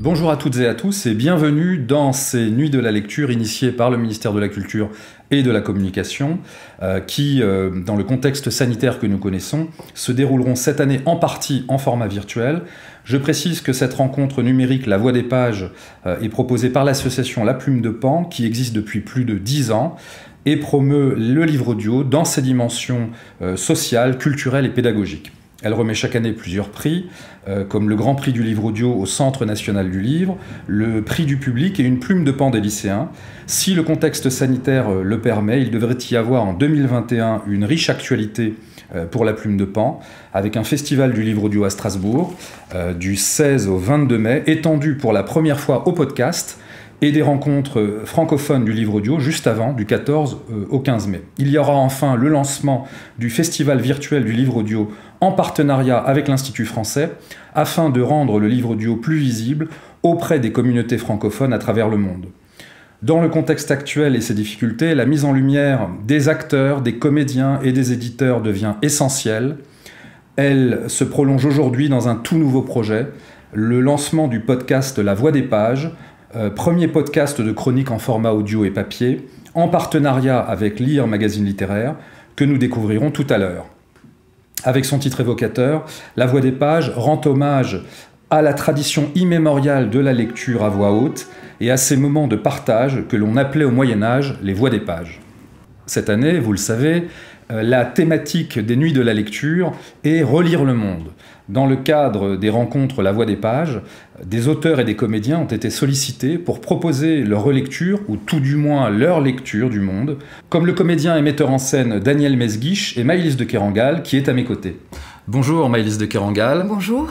Bonjour à toutes et à tous et bienvenue dans ces Nuits de la lecture initiées par le ministère de la Culture et de la Communication qui, dans le contexte sanitaire que nous connaissons, se dérouleront cette année en partie en format virtuel. Je précise que cette rencontre numérique La Voix des Pages est proposée par l'association La Plume de Pan qui existe depuis plus de 10 ans et promeut le livre audio dans ses dimensions sociales, culturelles et pédagogiques. Elle remet chaque année plusieurs prix, comme le Grand Prix du livre audio au Centre national du livre, le prix du public et une plume de Pan des lycéens. Si le contexte sanitaire le permet, il devrait y avoir en 2021 une riche actualité pour la plume de Pan, avec un festival du livre audio à Strasbourg, du 16 au 22 mai, étendu pour la première fois au podcast, et des rencontres francophones du livre audio juste avant, du 14 au 15 mai. Il y aura enfin le lancement du festival virtuel du livre audio en partenariat avec l'Institut français, afin de rendre le livre audio plus visible auprès des communautés francophones à travers le monde. Dans le contexte actuel et ses difficultés, la mise en lumière des acteurs, des comédiens et des éditeurs devient essentielle. Elle se prolonge aujourd'hui dans un tout nouveau projet, le lancement du podcast La Voix des Pages, premier podcast de chronique en format audio et papier, en partenariat avec Lire Magazine Littéraire, que nous découvrirons tout à l'heure. Avec son titre évocateur, La Voix des Pages rend hommage à la tradition immémoriale de la lecture à voix haute et à ces moments de partage que l'on appelait au Moyen-Âge les voix des pages. Cette année, vous le savez, la thématique des Nuits de la lecture est relire le monde. Dans le cadre des rencontres La Voix des Pages, des auteurs et des comédiens ont été sollicités pour proposer leur relecture, ou tout du moins leur lecture du monde, comme le comédien et metteur en scène Daniel Mesguich et Maëlys de Kerangal, qui est à mes côtés. Bonjour Maëlys de Kerangal. Bonjour.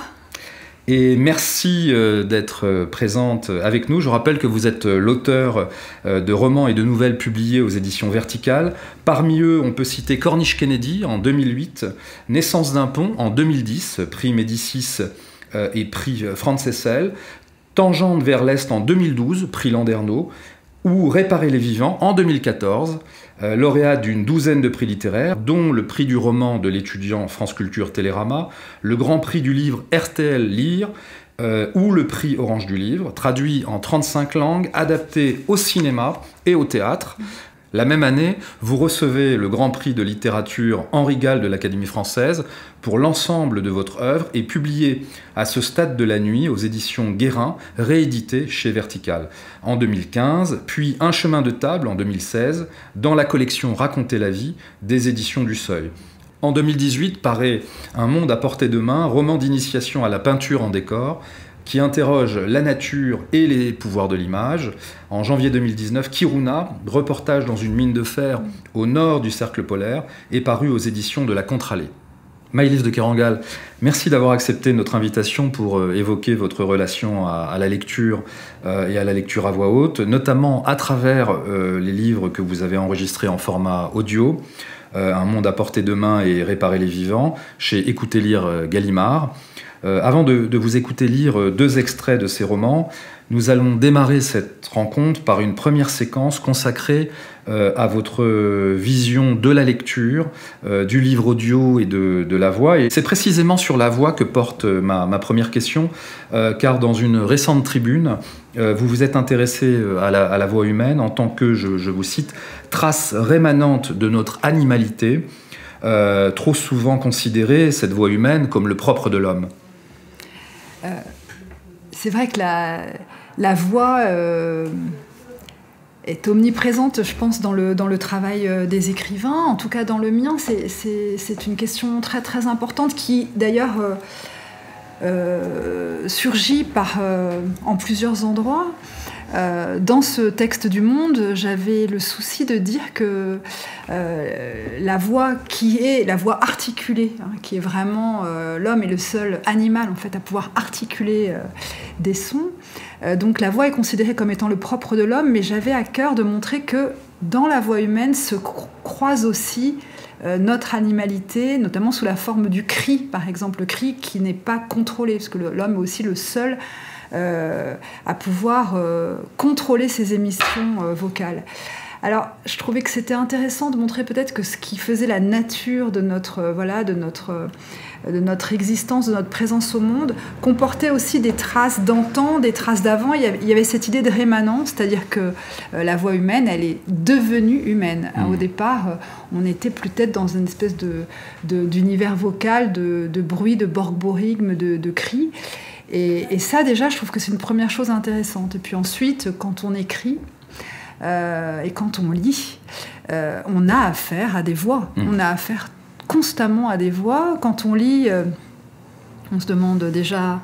Et merci d'être présente avec nous. Je rappelle que vous êtes l'auteur de romans et de nouvelles publiés aux éditions Verticales. Parmi eux, on peut citer Corniche Kennedy en 2008, Naissance d'un pont en 2010, prix Médicis et prix Franz Hessel, Tangente vers l'Est en 2012, prix Landerneau, ou Réparer les vivants en 2014, lauréat d'une douzaine de prix littéraires, dont le prix du roman de l'étudiant France Culture Télérama, le grand prix du livre RTL Lire, ou le prix Orange du Livre, traduit en 35 langues, adapté au cinéma et au théâtre. La même année, vous recevez le Grand Prix de littérature Henri Gall de l'Académie française pour l'ensemble de votre œuvre et publié à ce stade de la nuit aux éditions Guérin, réédité chez Vertical en 2015, puis Un chemin de table en 2016 dans la collection Raconter la vie des éditions du Seuil. En 2018 paraît Un monde à portée de main, roman d'initiation à la peinture en décor, qui interroge la nature et les pouvoirs de l'image. En janvier 2019, Kiruna, reportage dans une mine de fer au nord du cercle polaire, est paru aux éditions de la Contrallée. Maëlys de Kerangal, merci d'avoir accepté notre invitation pour évoquer votre relation à la lecture et à la lecture à voix haute, notamment à travers les livres que vous avez enregistrés en format audio, Un monde à portée de main et Réparer les vivants, chez Écoutez Lire Gallimard. Avant de vous écouter lire deux extraits de ces romans, nous allons démarrer cette rencontre par une première séquence consacrée à votre vision de la lecture, du livre audio et de la voix. Et c'est précisément sur la voix que porte ma première question, car dans une récente tribune, vous vous êtes intéressé à la voix humaine en tant que, je vous cite, « trace rémanente de notre animalité », trop souvent considérée, cette voix humaine, comme le propre de l'homme. C'est vrai que la voix est omniprésente, je pense, dans le travail des écrivains. En tout cas, dans le mien, c'est une question très, très importante qui, d'ailleurs, surgit en plusieurs endroits. Dans ce texte du Monde, j'avais le souci de dire que la voix qui est la voix articulée, qui est vraiment l'homme est le seul animal en fait à pouvoir articuler des sons. Donc la voix est considérée comme étant le propre de l'homme, mais j'avais à cœur de montrer que dans la voix humaine se croise aussi notre animalité, notamment sous la forme du cri, par exemple, le cri qui n'est pas contrôlé, parce que l'homme est aussi le seul à pouvoir contrôler ses émissions vocales. Alors, je trouvais que c'était intéressant de montrer peut-être que ce qui faisait la nature de notre existence, de notre présence au monde, comportait aussi des traces d'antan, des traces d'avant. Il y avait cette idée de rémanence, c'est-à-dire que la voix humaine, elle est devenue humaine. Au départ, on était peut-être dans une espèce d'univers vocal, de bruit, de borborigme, de cris. Et ça, déjà, je trouve que c'est une première chose intéressante. Et puis ensuite, quand on écrit, et quand on lit, on a affaire à des voix. On a affaire constamment à des voix. Quand on lit, on se demande déjà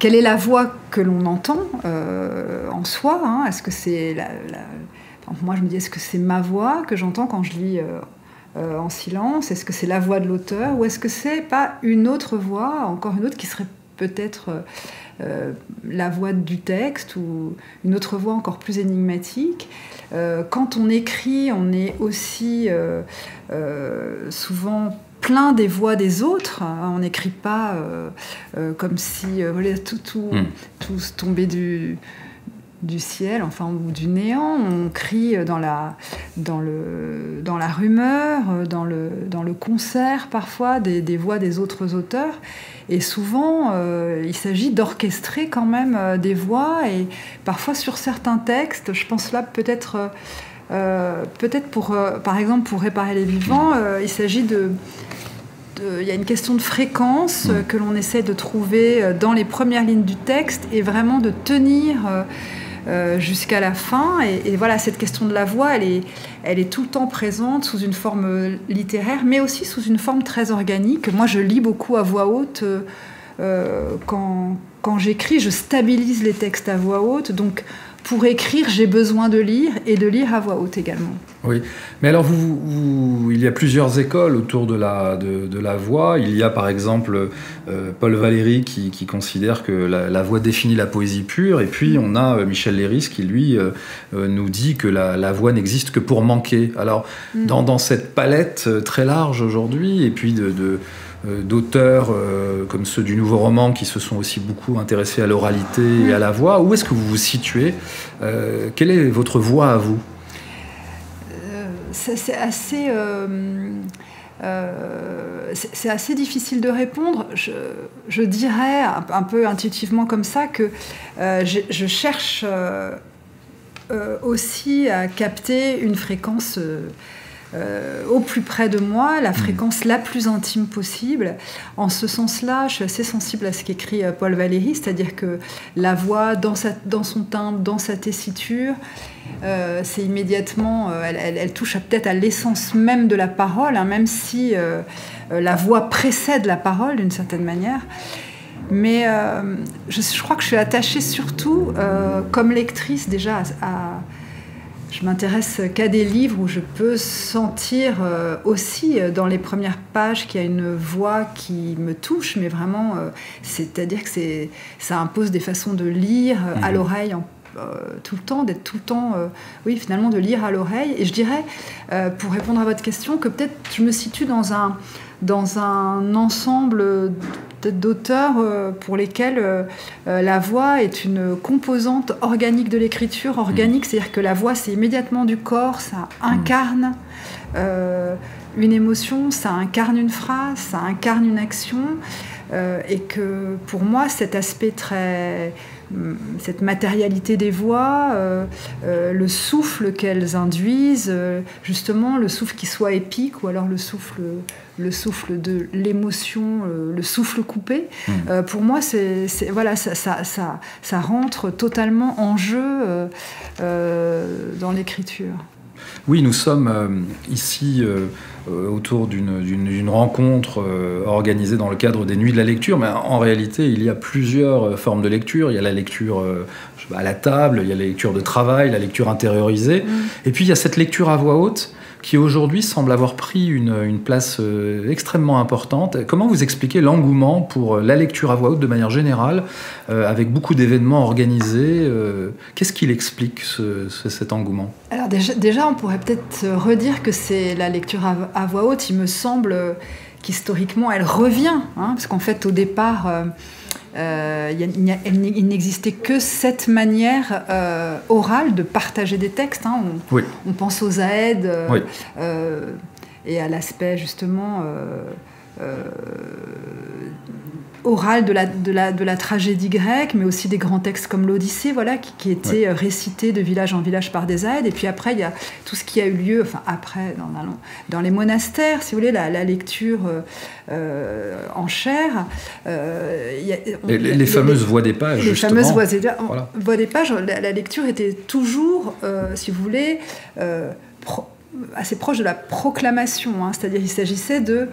quelle est la voix que l'on entend en soi. Est-ce que c'est moi, je me dis, est-ce que c'est ma voix que j'entends quand je lis en silence? Est-ce que c'est la voix de l'auteur? Ou est-ce que c'est pas une autre voix, encore une autre, qui serait peut-être la voix du texte ou une autre voix encore plus énigmatique. Quand on écrit, on est aussi souvent plein des voix des autres. On n'écrit pas comme si tout tombait du ciel, enfin, ou du néant. On crie dans la rumeur, dans le concert parfois des voix des autres auteurs. Et souvent, il s'agit d'orchestrer quand même des voix. Et parfois sur certains textes, je pense là peut-être par exemple pour Réparer les vivants, il s'agit il y a une question de fréquence que l'on essaie de trouver dans les premières lignes du texte et vraiment de tenir jusqu'à la fin. Et voilà, cette question de la voix, elle est tout le temps présente sous une forme littéraire, mais aussi sous une forme très organique. Moi, je lis beaucoup à voix haute. Quand j'écris, je stabilise les textes à voix haute. Donc, pour écrire, j'ai besoin de lire et de lire à voix haute également. Oui, mais alors il y a plusieurs écoles autour de la voix. Il y a par exemple Paul Valéry qui considère que la voix définit la poésie pure, et puis on a Michel Leiris qui lui nous dit que la voix n'existe que pour manquer. Alors dans cette palette très large aujourd'hui, et puis d'auteurs comme ceux du Nouveau Roman qui se sont aussi beaucoup intéressés à l'oralité et à la voix, où est-ce que vous vous situez? Quelle est votre voix à vous? C'est assez difficile de répondre. Je dirais un peu intuitivement comme ça que je cherche aussi à capter une fréquence au plus près de moi, la fréquence la plus intime possible. En ce sens-là, je suis assez sensible à ce qu'écrit Paul Valéry, c'est-à-dire que la voix, dans son timbre, dans sa tessiture, c'est immédiatement, elle touche peut-être à l'essence même de la parole, même si la voix précède la parole d'une certaine manière. Mais je crois que je suis attachée surtout, comme lectrice déjà, je m'intéresse qu'à des livres où je peux sentir aussi dans les premières pages qu'il y a une voix qui me touche, mais vraiment, c'est-à-dire que ça impose des façons de lire à l'oreille tout le temps, d'être tout le temps, oui, finalement, de lire à l'oreille. Et je dirais, pour répondre à votre question, que peut-être je me situe dans un ensemble d'auteurs pour lesquels la voix est une composante organique de l'écriture. Organique, c'est-à-dire que la voix, c'est immédiatement du corps, ça incarne une émotion, ça incarne une phrase, ça incarne une action. Et que pour moi, cet aspect cette matérialité des voix, le souffle qu'elles induisent, justement le souffle qui soit épique ou alors le souffle de l'émotion, le souffle coupé, pour moi voilà, ça rentre totalement en jeu dans l'écriture. Oui, nous sommes ici autour d'une rencontre organisée dans le cadre des Nuits de la lecture, mais en réalité, il y a plusieurs formes de lecture. Il y a la lecture à la table, il y a la lecture de travail, la lecture intériorisée, et puis il y a cette lecture à voix haute qui aujourd'hui semble avoir pris une place extrêmement importante. Comment vous expliquez l'engouement pour la lecture à voix haute de manière générale, avec beaucoup d'événements organisés? Qu'est-ce qui explique cet engouement? Alors déjà, on pourrait peut-être redire que c'est la lecture à voix haute, il me semble qu'historiquement, elle revient, parce qu'en fait, au départ, il n'existait que cette manière orale de partager des textes. Hein. On pense aux Aèdes et à l'aspect justement oral de la tragédie grecque, mais aussi des grands textes comme l'Odyssée, voilà, qui étaient récités de village en village par des Aèdes. Et puis après, il y a tout ce qui a eu lieu, dans les monastères, si vous voulez, la lecture en chair. Les fameuses voix des pages, justement. Les fameuses voix des pages, la lecture était toujours, si vous voulez, assez proche de la proclamation, hein. C'est-à-dire qu'il s'agissait de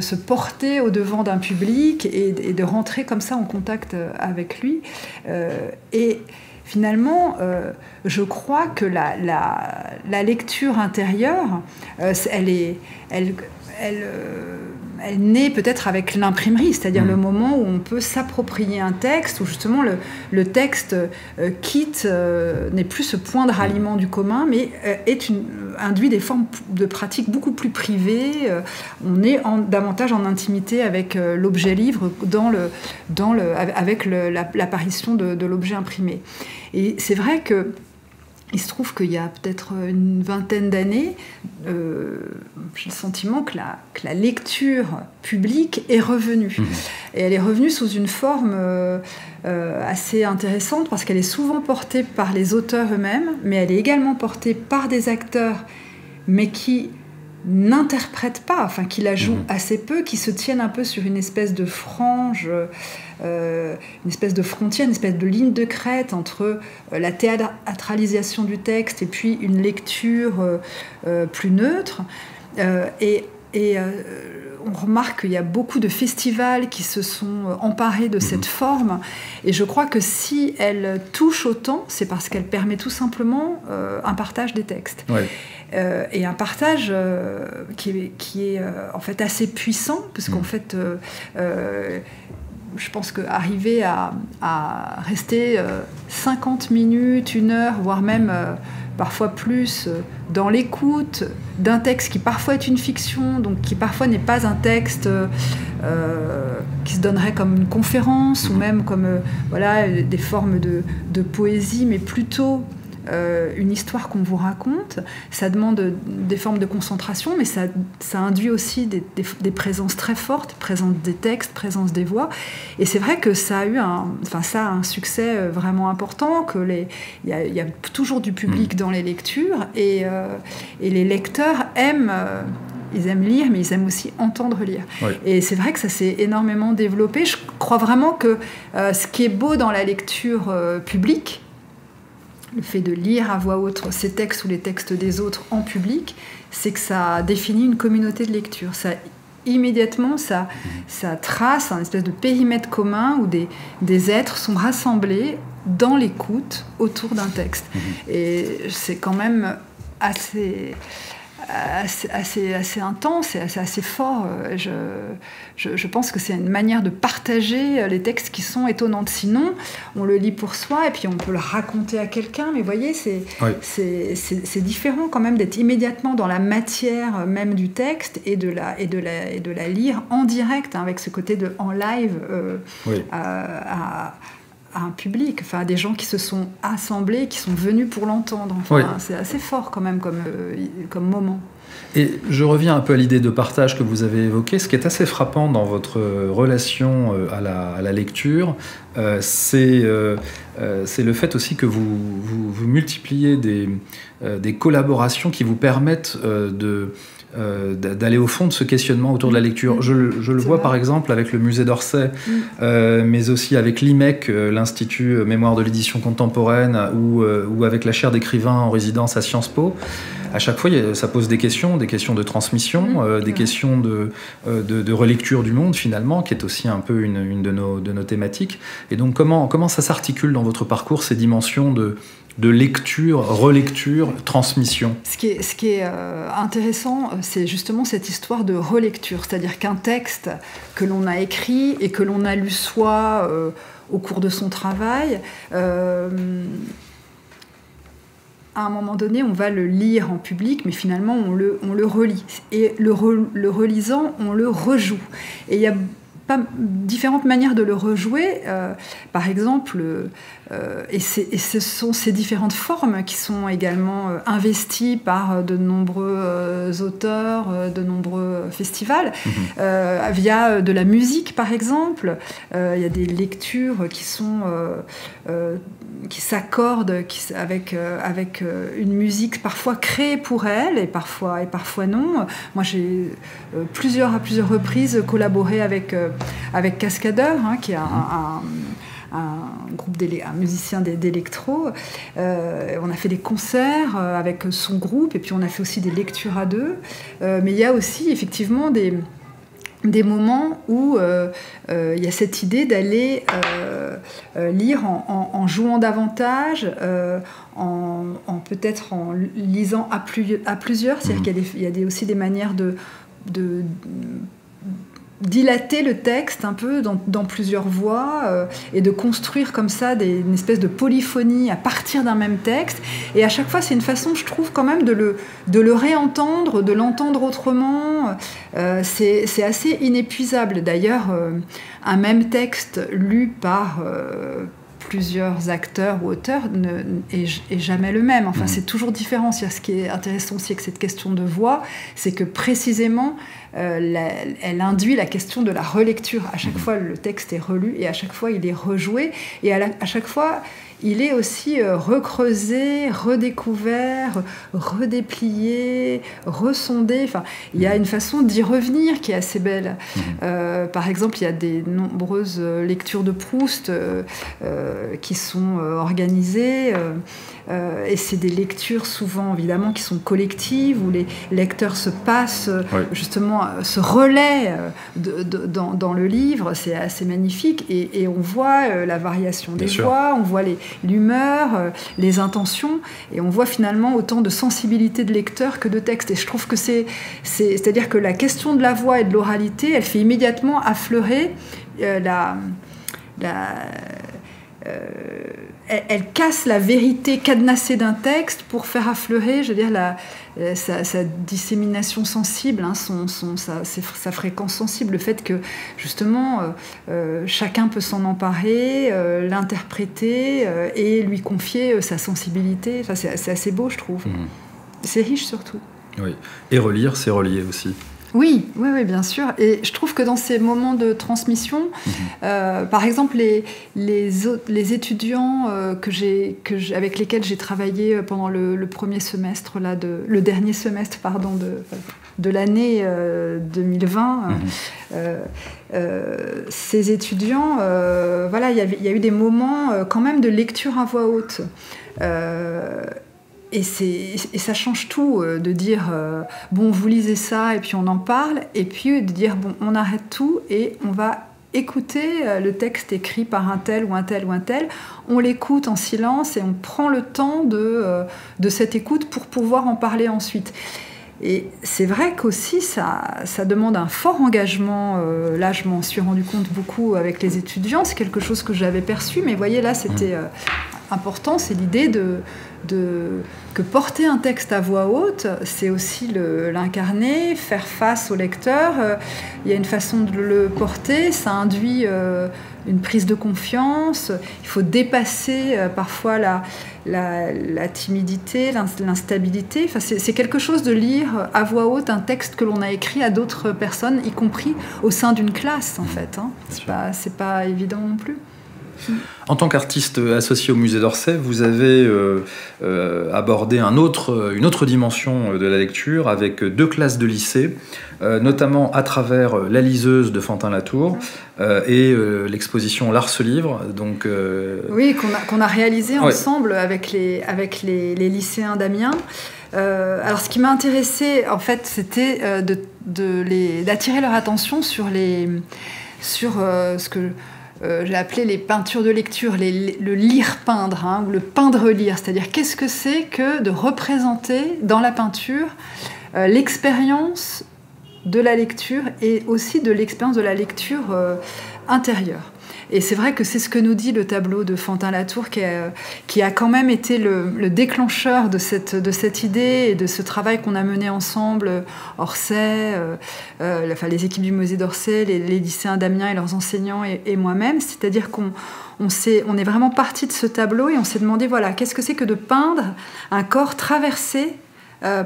se porter au devant d'un public et de rentrer comme ça en contact avec lui. Et finalement, je crois que la lecture intérieure, elle naît peut-être avec l'imprimerie, c'est-à-dire le moment où on peut s'approprier un texte, où justement le texte n'est plus ce point de ralliement du commun, mais induit des formes de pratique beaucoup plus privées. On est davantage en intimité avec l'objet livre avec l'apparition de l'objet imprimé. Et c'est vrai que il se trouve qu'il y a peut-être une vingtaine d'années, j'ai le sentiment que la lecture publique est revenue. Et elle est revenue sous une forme assez intéressante, parce qu'elle est souvent portée par les auteurs eux-mêmes, mais elle est également portée par des acteurs, mais qui n'interprètent pas, enfin qui la jouent assez peu, qui se tiennent un peu sur une espèce de frange, une espèce de frontière, une espèce de ligne de crête entre la théâtralisation du texte et puis une lecture plus neutre. Et on remarque qu'il y a beaucoup de festivals qui se sont emparés de cette forme, et je crois que si elle touche autant, c'est parce qu'elle permet tout simplement un partage des textes. Et un partage qui est en fait assez puissant, parce qu'en fait je pense qu'arriver à rester 50 minutes, 1 heure, voire même parfois plus, dans l'écoute d'un texte qui parfois est une fiction, donc qui parfois n'est pas un texte qui se donnerait comme une conférence, ou même comme des formes de poésie, mais plutôt une histoire qu'on vous raconte. Ça demande des formes de concentration, mais ça induit aussi des présences très fortes, présence des textes, présence des voix. Et c'est vrai que ça a eu un succès vraiment important, il y a toujours du public dans les lectures, et les lecteurs aiment... ils aiment lire, mais ils aiment aussi entendre lire. Et c'est vrai que ça s'est énormément développé. Je crois vraiment que ce qui est beau dans la lecture publique, le fait de lire à voix haute ces textes ou les textes des autres en public, c'est que ça définit une communauté de lecture. Immédiatement, ça trace un espèce de périmètre commun où des êtres sont rassemblés dans l'écoute autour d'un texte. Et c'est quand même assez intense et assez fort. Je pense que c'est une manière de partager les textes qui sont étonnantes. Sinon, on le lit pour soi et puis on peut le raconter à quelqu'un. Mais vous voyez, c'est différent quand même d'être immédiatement dans la matière même du texte et de la lire en direct, hein, avec ce côté en live à un public, à des gens qui se sont assemblés, qui sont venus pour l'entendre. C'est assez fort quand même comme moment. Et je reviens un peu à l'idée de partage que vous avez évoquée. Ce qui est assez frappant dans votre relation à la lecture, c'est le fait aussi que vous multipliez des collaborations qui vous permettent d'aller au fond de ce questionnement autour de la lecture. Je le vois par exemple avec le musée d'Orsay, mais aussi avec l'IMEC, l'Institut Mémoire de l'édition contemporaine, ou avec la chaire d'écrivain en résidence à Sciences Po. À chaque fois, ça pose des questions de transmission, des questions de relecture du monde finalement, qui est aussi un peu une de nos thématiques. Et donc comment ça s'articule dans votre parcours, ces dimensions de lecture, relecture, transmission? Ce qui est intéressant, c'est justement cette histoire de relecture, c'est-à-dire qu'un texte que l'on a écrit et que l'on a lu soit au cours de son travail, à un moment donné, on va le lire en public, mais finalement, on le relit. Et le relisant, on le rejoue. Et il y a différentes manières de le rejouer. Par exemple, et ce sont ces différentes formes qui sont également investies par de nombreux auteurs, de nombreux festivals, via de la musique par exemple. Il y a des lectures qui sont qui s'accordent avec une musique parfois créée pour elle et parfois non. Moi j'ai à plusieurs reprises collaboré avec Cascadeur, qui est un groupe un musicien d'électro. On a fait des concerts avec son groupe et puis on a fait aussi des lectures à deux. Mais il y a aussi effectivement des moments où il y a cette idée d'aller lire en jouant davantage, peut-être en lisant à plusieurs. C'est-à-dire qu'il y a aussi des manières de dilater le texte un peu dans plusieurs voix et de construire comme ça une espèce de polyphonie à partir d'un même texte. Et à chaque fois, c'est une façon, je trouve, quand même de le réentendre, de l'entendre autrement. C'est assez inépuisable. D'ailleurs, un même texte lu par plusieurs acteurs ou auteurs est jamais le même. Enfin, c'est toujours différent. Ce qui est intéressant aussi avec cette question de voix, c'est que précisément, elle induit la question de la relecture. À chaque fois, le texte est relu et à chaque fois, il est rejoué. Et à chaque fois, il est aussi recreusé, redécouvert, redéplié, ressondé. Enfin, il y a une façon d'y revenir qui est assez belle. Par exemple, il y a des nombreuses lectures de Proust qui sont organisées. Et c'est des lectures souvent, évidemment, qui sont collectives, où les lecteurs se passent, justement, se relaient dans le livre. C'est assez magnifique. Et on voit la variation des voix, on voit l'humeur, les intentions, et on voit finalement autant de sensibilité de lecteur que de texte. Et je trouve que c'est-à-dire que la question de la voix et de l'oralité, elle fait immédiatement affleurer elle casse la vérité cadenassée d'un texte pour faire affleurer, je veux dire, sa dissémination sensible, sa fréquence sensible, le fait que justement chacun peut s'en emparer, l'interpréter et lui confier sa sensibilité. Enfin, c'est assez beau, je trouve. C'est riche surtout. Oui. Et relire, c'est relier aussi. Oui, bien sûr. Et je trouve que dans ces moments de transmission, par exemple, les étudiants avec lesquels j'ai travaillé pendant le premier semestre, le dernier semestre, de l'année 2020, ces étudiants, il y a eu des moments quand même de lecture à voix haute. Et ça change tout de dire bon, vous lisez ça et puis on en parle, et puis de dire bon, on arrête tout et on va écouter le texte écrit par un tel ou un tel ou un tel. On l'écoute en silence et on prend le temps de cette écoute pour pouvoir en parler ensuite. Et c'est vrai qu'aussi ça demande un fort engagement. Là, je m'en suis rendu compte beaucoup avec les étudiants. C'est quelque chose que j'avais perçu, mais vous voyez, là, c'était important. C'est l'idée que porter un texte à voix haute, c'est aussi l'incarner, faire face au lecteur. Il y a une façon de le porter, ça induit une prise de confiance. Il faut dépasser parfois la timidité, l'instabilité. Enfin, c'est quelque chose de lire à voix haute un texte que l'on a écrit à d'autres personnes, y compris au sein d'une classe, en fait. C'est pas évident non plus. En tant qu'artiste associé au musée d'Orsay, vous avez abordé une autre dimension de la lecture avec 2 classes de lycée, notamment à travers La liseuse de Fantin Latour et l'exposition L'Art se livre. Donc, oui, qu'on a réalisé ensemble avec les lycéens d'Amiens. Alors, ce qui m'a intéressé, en fait, c'était d'attirer leur attention sur ce que j'ai appelé les peintures de lecture, le lire-peindre, ou le peindre-lire. C'est-à-dire, qu'est-ce que c'est que de représenter dans la peinture l'expérience de la lecture et aussi de l'expérience de la lecture intérieure. Et c'est vrai que c'est ce que nous dit le tableau de Fantin-Latour qui a quand même été le déclencheur de cette idée et de ce travail qu'on a mené ensemble, Orsay, les équipes du musée d'Orsay, les lycéens d'Amiens et leurs enseignants et moi-même. C'est-à-dire qu'on est vraiment parti de ce tableau et on s'est demandé, voilà, qu'est-ce que c'est que de peindre un corps traversé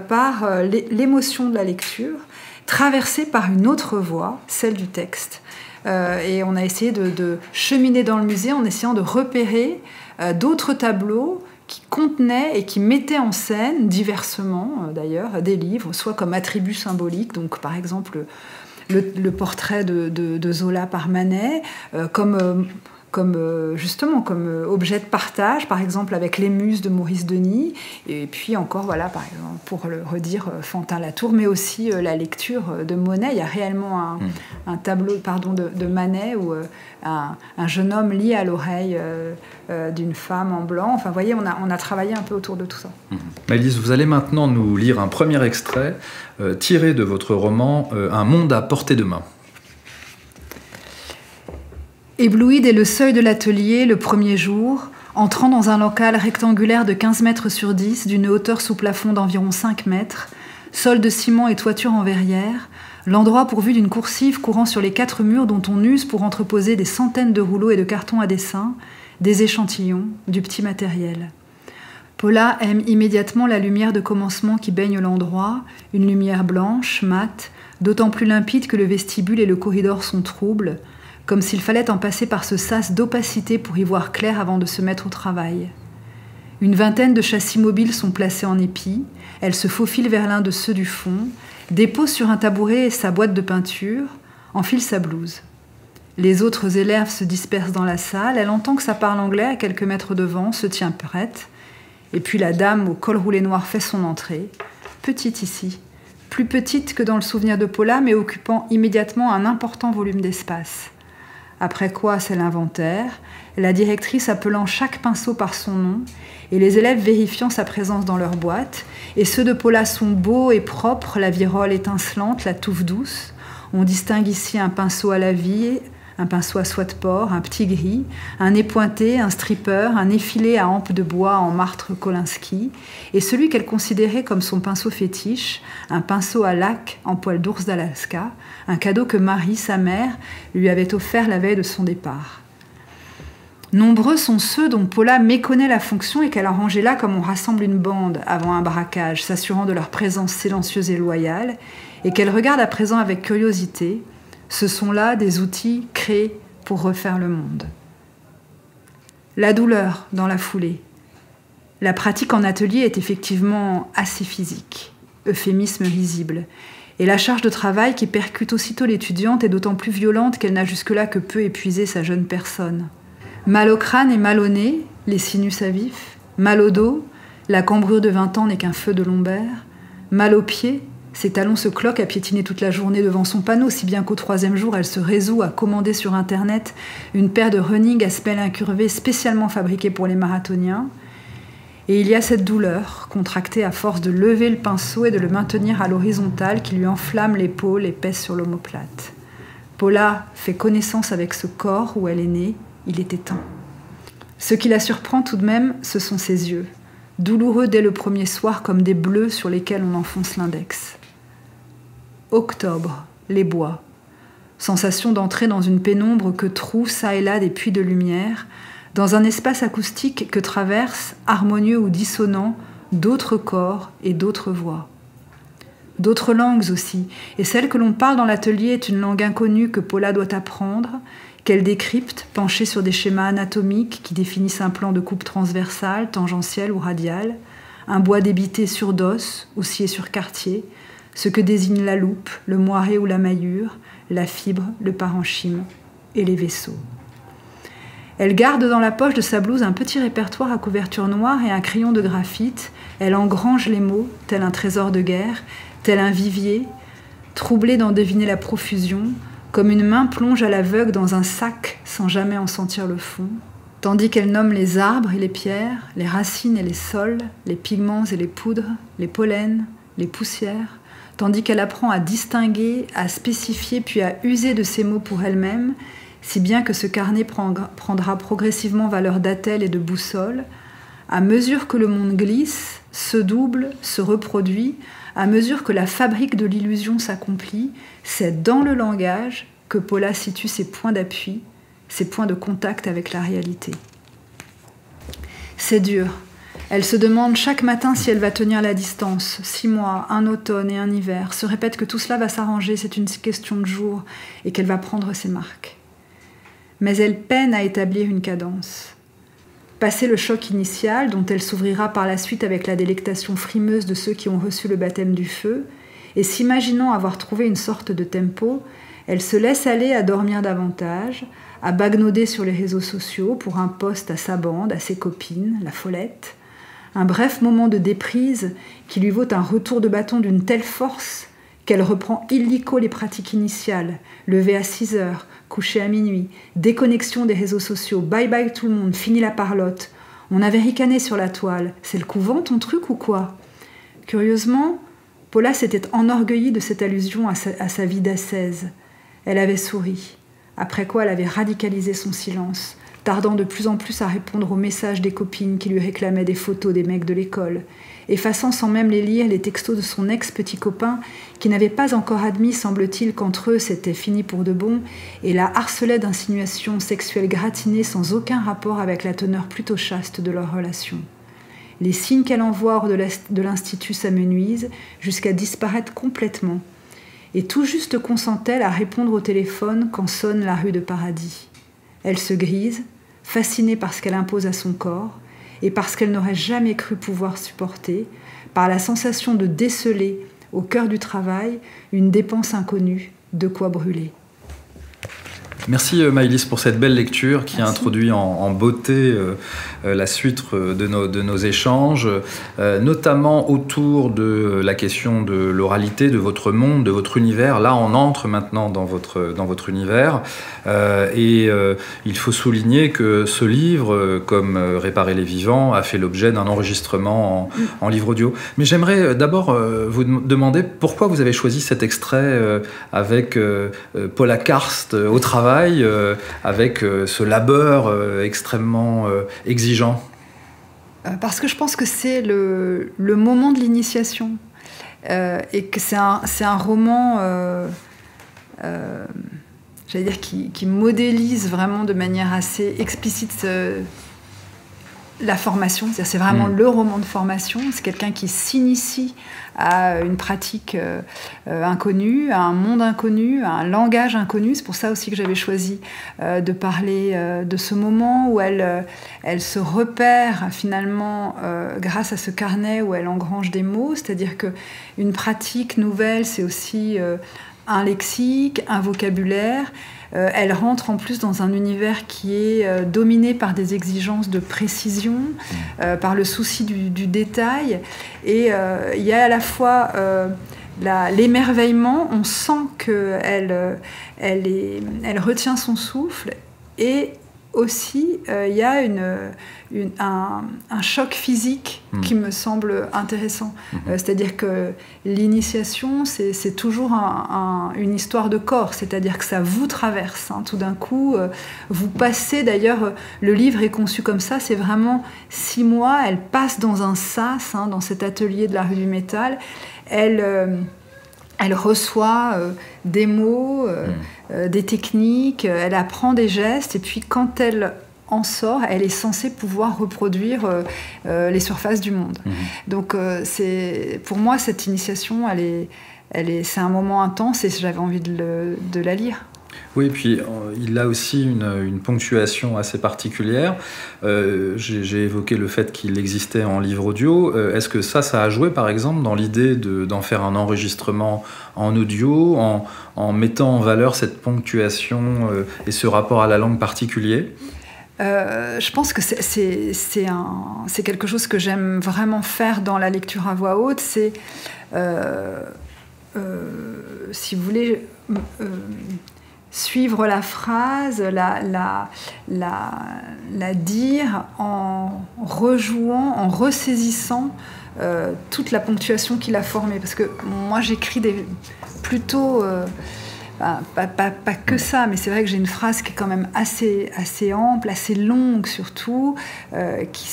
par l'émotion de la lecture, traversé par une autre voie, celle du texte. Et on a essayé de cheminer dans le musée en essayant de repérer d'autres tableaux qui contenaient et qui mettaient en scène, diversement d'ailleurs, des livres, soit comme attributs symboliques, donc par exemple le portrait de Zola par Manet, comme objet de partage, par exemple avec Les Muses de Maurice Denis, et puis encore, voilà, par exemple, pour le redire, Fantin-Latour, mais aussi la lecture de Monet. Il y a réellement un tableau de Manet où un jeune homme lit à l'oreille d'une femme en blanc. Enfin, vous voyez, on a travaillé un peu autour de tout ça. Maëlys, vous allez maintenant nous lire un premier extrait tiré de votre roman « Un monde à portée de main ». Ébloui dès le seuil de l'atelier, le premier jour, entrant dans un local rectangulaire de 15 mètres sur 10, d'une hauteur sous plafond d'environ 5 mètres, sol de ciment et toiture en verrière, l'endroit pourvu d'une coursive courant sur les 4 murs dont on use pour entreposer des centaines de rouleaux et de cartons à dessin, des échantillons, du petit matériel. Paula aime immédiatement la lumière de commencement qui baigne l'endroit, une lumière blanche, mate, d'autant plus limpide que le vestibule et le corridor sont troubles, comme s'il fallait en passer par ce sas d'opacité pour y voir clair avant de se mettre au travail. Une vingtaine de châssis mobiles sont placés en épi, elle se faufile vers l'un de ceux du fond, dépose sur un tabouret sa boîte de peinture, enfile sa blouse. Les autres élèves se dispersent dans la salle, elle entend que ça parle anglais à quelques mètres devant, se tient prête, et puis la dame au col roulé noir fait son entrée, petite ici, plus petite que dans le souvenir de Paula, mais occupant immédiatement un important volume d'espace. Après quoi, c'est l'inventaire, la directrice appelant chaque pinceau par son nom, et les élèves vérifiant sa présence dans leur boîte. Et ceux de Paula sont beaux et propres, la virole étincelante, la touffe douce. On distingue ici un pinceau à la vie, un pinceau à soie de porc, un petit gris, un nez pointé, un stripper, un effilé à hampe de bois en martre Kolinsky, et celui qu'elle considérait comme son pinceau fétiche, un pinceau à laque en poil d'ours d'Alaska, un cadeau que Marie, sa mère, lui avait offert la veille de son départ. Nombreux sont ceux dont Paula méconnaît la fonction et qu'elle a rangé là comme on rassemble une bande avant un braquage, s'assurant de leur présence silencieuse et loyale, et qu'elle regarde à présent avec curiosité. Ce sont là des outils créés pour refaire le monde. La douleur dans la foulée. La pratique en atelier est effectivement assez physique, euphémisme risible. Et la charge de travail qui percute aussitôt l'étudiante est d'autant plus violente qu'elle n'a jusque-là que peu épuisé sa jeune personne. Mal au crâne et mal au nez, les sinus à vif. Mal au dos, la cambrure de 20 ans n'est qu'un feu de lombaire. Mal aux pieds, ses talons se cloquent à piétiner toute la journée devant son panneau, si bien qu'au 3e jour, elle se résout à commander sur Internet une paire de running à semelle incurvée spécialement fabriquée pour les marathoniens. Et il y a cette douleur, contractée à force de lever le pinceau et de le maintenir à l'horizontale, qui lui enflamme l'épaule et pèse sur l'omoplate. Paula fait connaissance avec ce corps où elle est née, il était temps. Ce qui la surprend tout de même, ce sont ses yeux, douloureux dès le premier soir comme des bleus sur lesquels on enfonce l'index. Octobre, les bois. Sensation d'entrer dans une pénombre que trouent çà et là des puits de lumière, dans un espace acoustique que traversent, harmonieux ou dissonant, d'autres corps et d'autres voix. D'autres langues aussi, et celle que l'on parle dans l'atelier est une langue inconnue que Paula doit apprendre, qu'elle décrypte, penchée sur des schémas anatomiques qui définissent un plan de coupe transversale, tangentielle ou radiale, un bois débité sur d'os ou scié sur quartier, ce que désigne la loupe, le moiré ou la maillure, la fibre, le parenchyme et les vaisseaux. Elle garde dans la poche de sa blouse un petit répertoire à couverture noire et un crayon de graphite. Elle engrange les mots, tel un trésor de guerre, tel un vivier, troublée d'en deviner la profusion, comme une main plonge à l'aveugle dans un sac sans jamais en sentir le fond, tandis qu'elle nomme les arbres et les pierres, les racines et les sols, les pigments et les poudres, les pollens, les poussières, tandis qu'elle apprend à distinguer, à spécifier puis à user de ces mots pour elle-même, si bien que ce carnet prendra progressivement valeur d'attelle et de boussole, à mesure que le monde glisse, se double, se reproduit, à mesure que la fabrique de l'illusion s'accomplit, c'est dans le langage que Paula situe ses points d'appui, ses points de contact avec la réalité. C'est dur. Elle se demande chaque matin si elle va tenir la distance. 6 mois, un automne et un hiver. Se répète que tout cela va s'arranger, c'est une question de jours, et qu'elle va prendre ses marques. Mais elle peine à établir une cadence. Passé le choc initial, dont elle s'ouvrira par la suite avec la délectation frimeuse de ceux qui ont reçu le baptême du feu, et s'imaginant avoir trouvé une sorte de tempo, elle se laisse aller à dormir davantage, à bagnauder sur les réseaux sociaux pour un post à sa bande, à ses copines, la follette. Un bref moment de déprise qui lui vaut un retour de bâton d'une telle force qu'elle reprend illico les pratiques initiales, lever à 6 heures, coucher à minuit, déconnexion des réseaux sociaux, bye bye tout le monde, fini la parlotte. On avait ricané sur la toile. C'est le couvent ton truc ou quoi? Curieusement, Paula s'était enorgueillie de cette allusion à sa vie d'ascèse. Elle avait souri, après quoi elle avait radicalisé son silence, tardant de plus en plus à répondre aux messages des copines qui lui réclamaient des photos des mecs de l'école, effaçant sans même les lire les textos de son ex-petit copain qui n'avait pas encore admis, semble-t-il, qu'entre eux c'était fini pour de bon, et la harcelait d'insinuations sexuelles gratinées sans aucun rapport avec la teneur plutôt chaste de leur relation. Les signes qu'elle envoie hors de l'institut s'amenuisent jusqu'à disparaître complètement, et tout juste consent-elle à répondre au téléphone quand sonne la rue de Paradis. Elle se grise, fascinée par ce qu'elle impose à son corps, et parce qu'elle n'aurait jamais cru pouvoir supporter, par la sensation de déceler, au cœur du travail, une dépense inconnue, de quoi brûler. Merci Maëlys pour cette belle lecture qui introduit en beauté la suite de nos échanges, notamment autour de la question de l'oralité, de votre monde, de votre univers. Là, on entre maintenant dans votre univers. Il faut souligner que ce livre, comme Réparer les vivants, a fait l'objet d'un enregistrement en livre audio. Mais j'aimerais d'abord vous demander pourquoi vous avez choisi cet extrait avec Paula Karst au travail, avec ce labeur extrêmement exigeant. Parce que je pense que c'est le moment de l'initiation et que c'est un roman j'allais dire qui modélise vraiment de manière assez explicite la formation, c'est-à-dire c'est vraiment le roman de formation, c'est quelqu'un qui s'initie à une pratique inconnue, à un monde inconnu, à un langage inconnu. C'est pour ça aussi que j'avais choisi de parler de ce moment où elle se repère finalement grâce à ce carnet où elle engrange des mots, c'est-à-dire qu'une pratique nouvelle, c'est aussi un lexique, un vocabulaire. Elle rentre en plus dans un univers qui est dominé par des exigences de précision, par le souci du détail. Et il y a à la fois l'émerveillement, on sent qu'elle retient son souffle, et aussi il y a un choc physique qui me semble intéressant. C'est-à-dire que l'initiation, c'est toujours une histoire de corps, c'est-à-dire que ça vous traverse. Tout d'un coup, vous passez, d'ailleurs, le livre est conçu comme ça, c'est vraiment 6 mois, elle passe dans un sas, dans cet atelier de la rue du Métal, elle reçoit des mots, des techniques, elle apprend des gestes, et puis quand elle en sort, elle est censée pouvoir reproduire les surfaces du monde. Donc pour moi, cette initiation, c'est un moment intense et j'avais envie de la lire. Oui, puis il a aussi une ponctuation assez particulière. J'ai évoqué le fait qu'il existait en livre audio. Est-ce que ça a joué, par exemple, dans l'idée d'en faire un enregistrement en audio, en mettant en valeur cette ponctuation et ce rapport à la langue particulier ? Je pense que c'est quelque chose que j'aime vraiment faire dans la lecture à voix haute. C'est, si vous voulez, suivre la phrase, la dire en rejouant, en ressaisissant toute la ponctuation qu'il a formée. Parce que moi, j'écris plutôt pas que ça, mais c'est vrai que j'ai une phrase qui est quand même assez ample, assez longue surtout, qui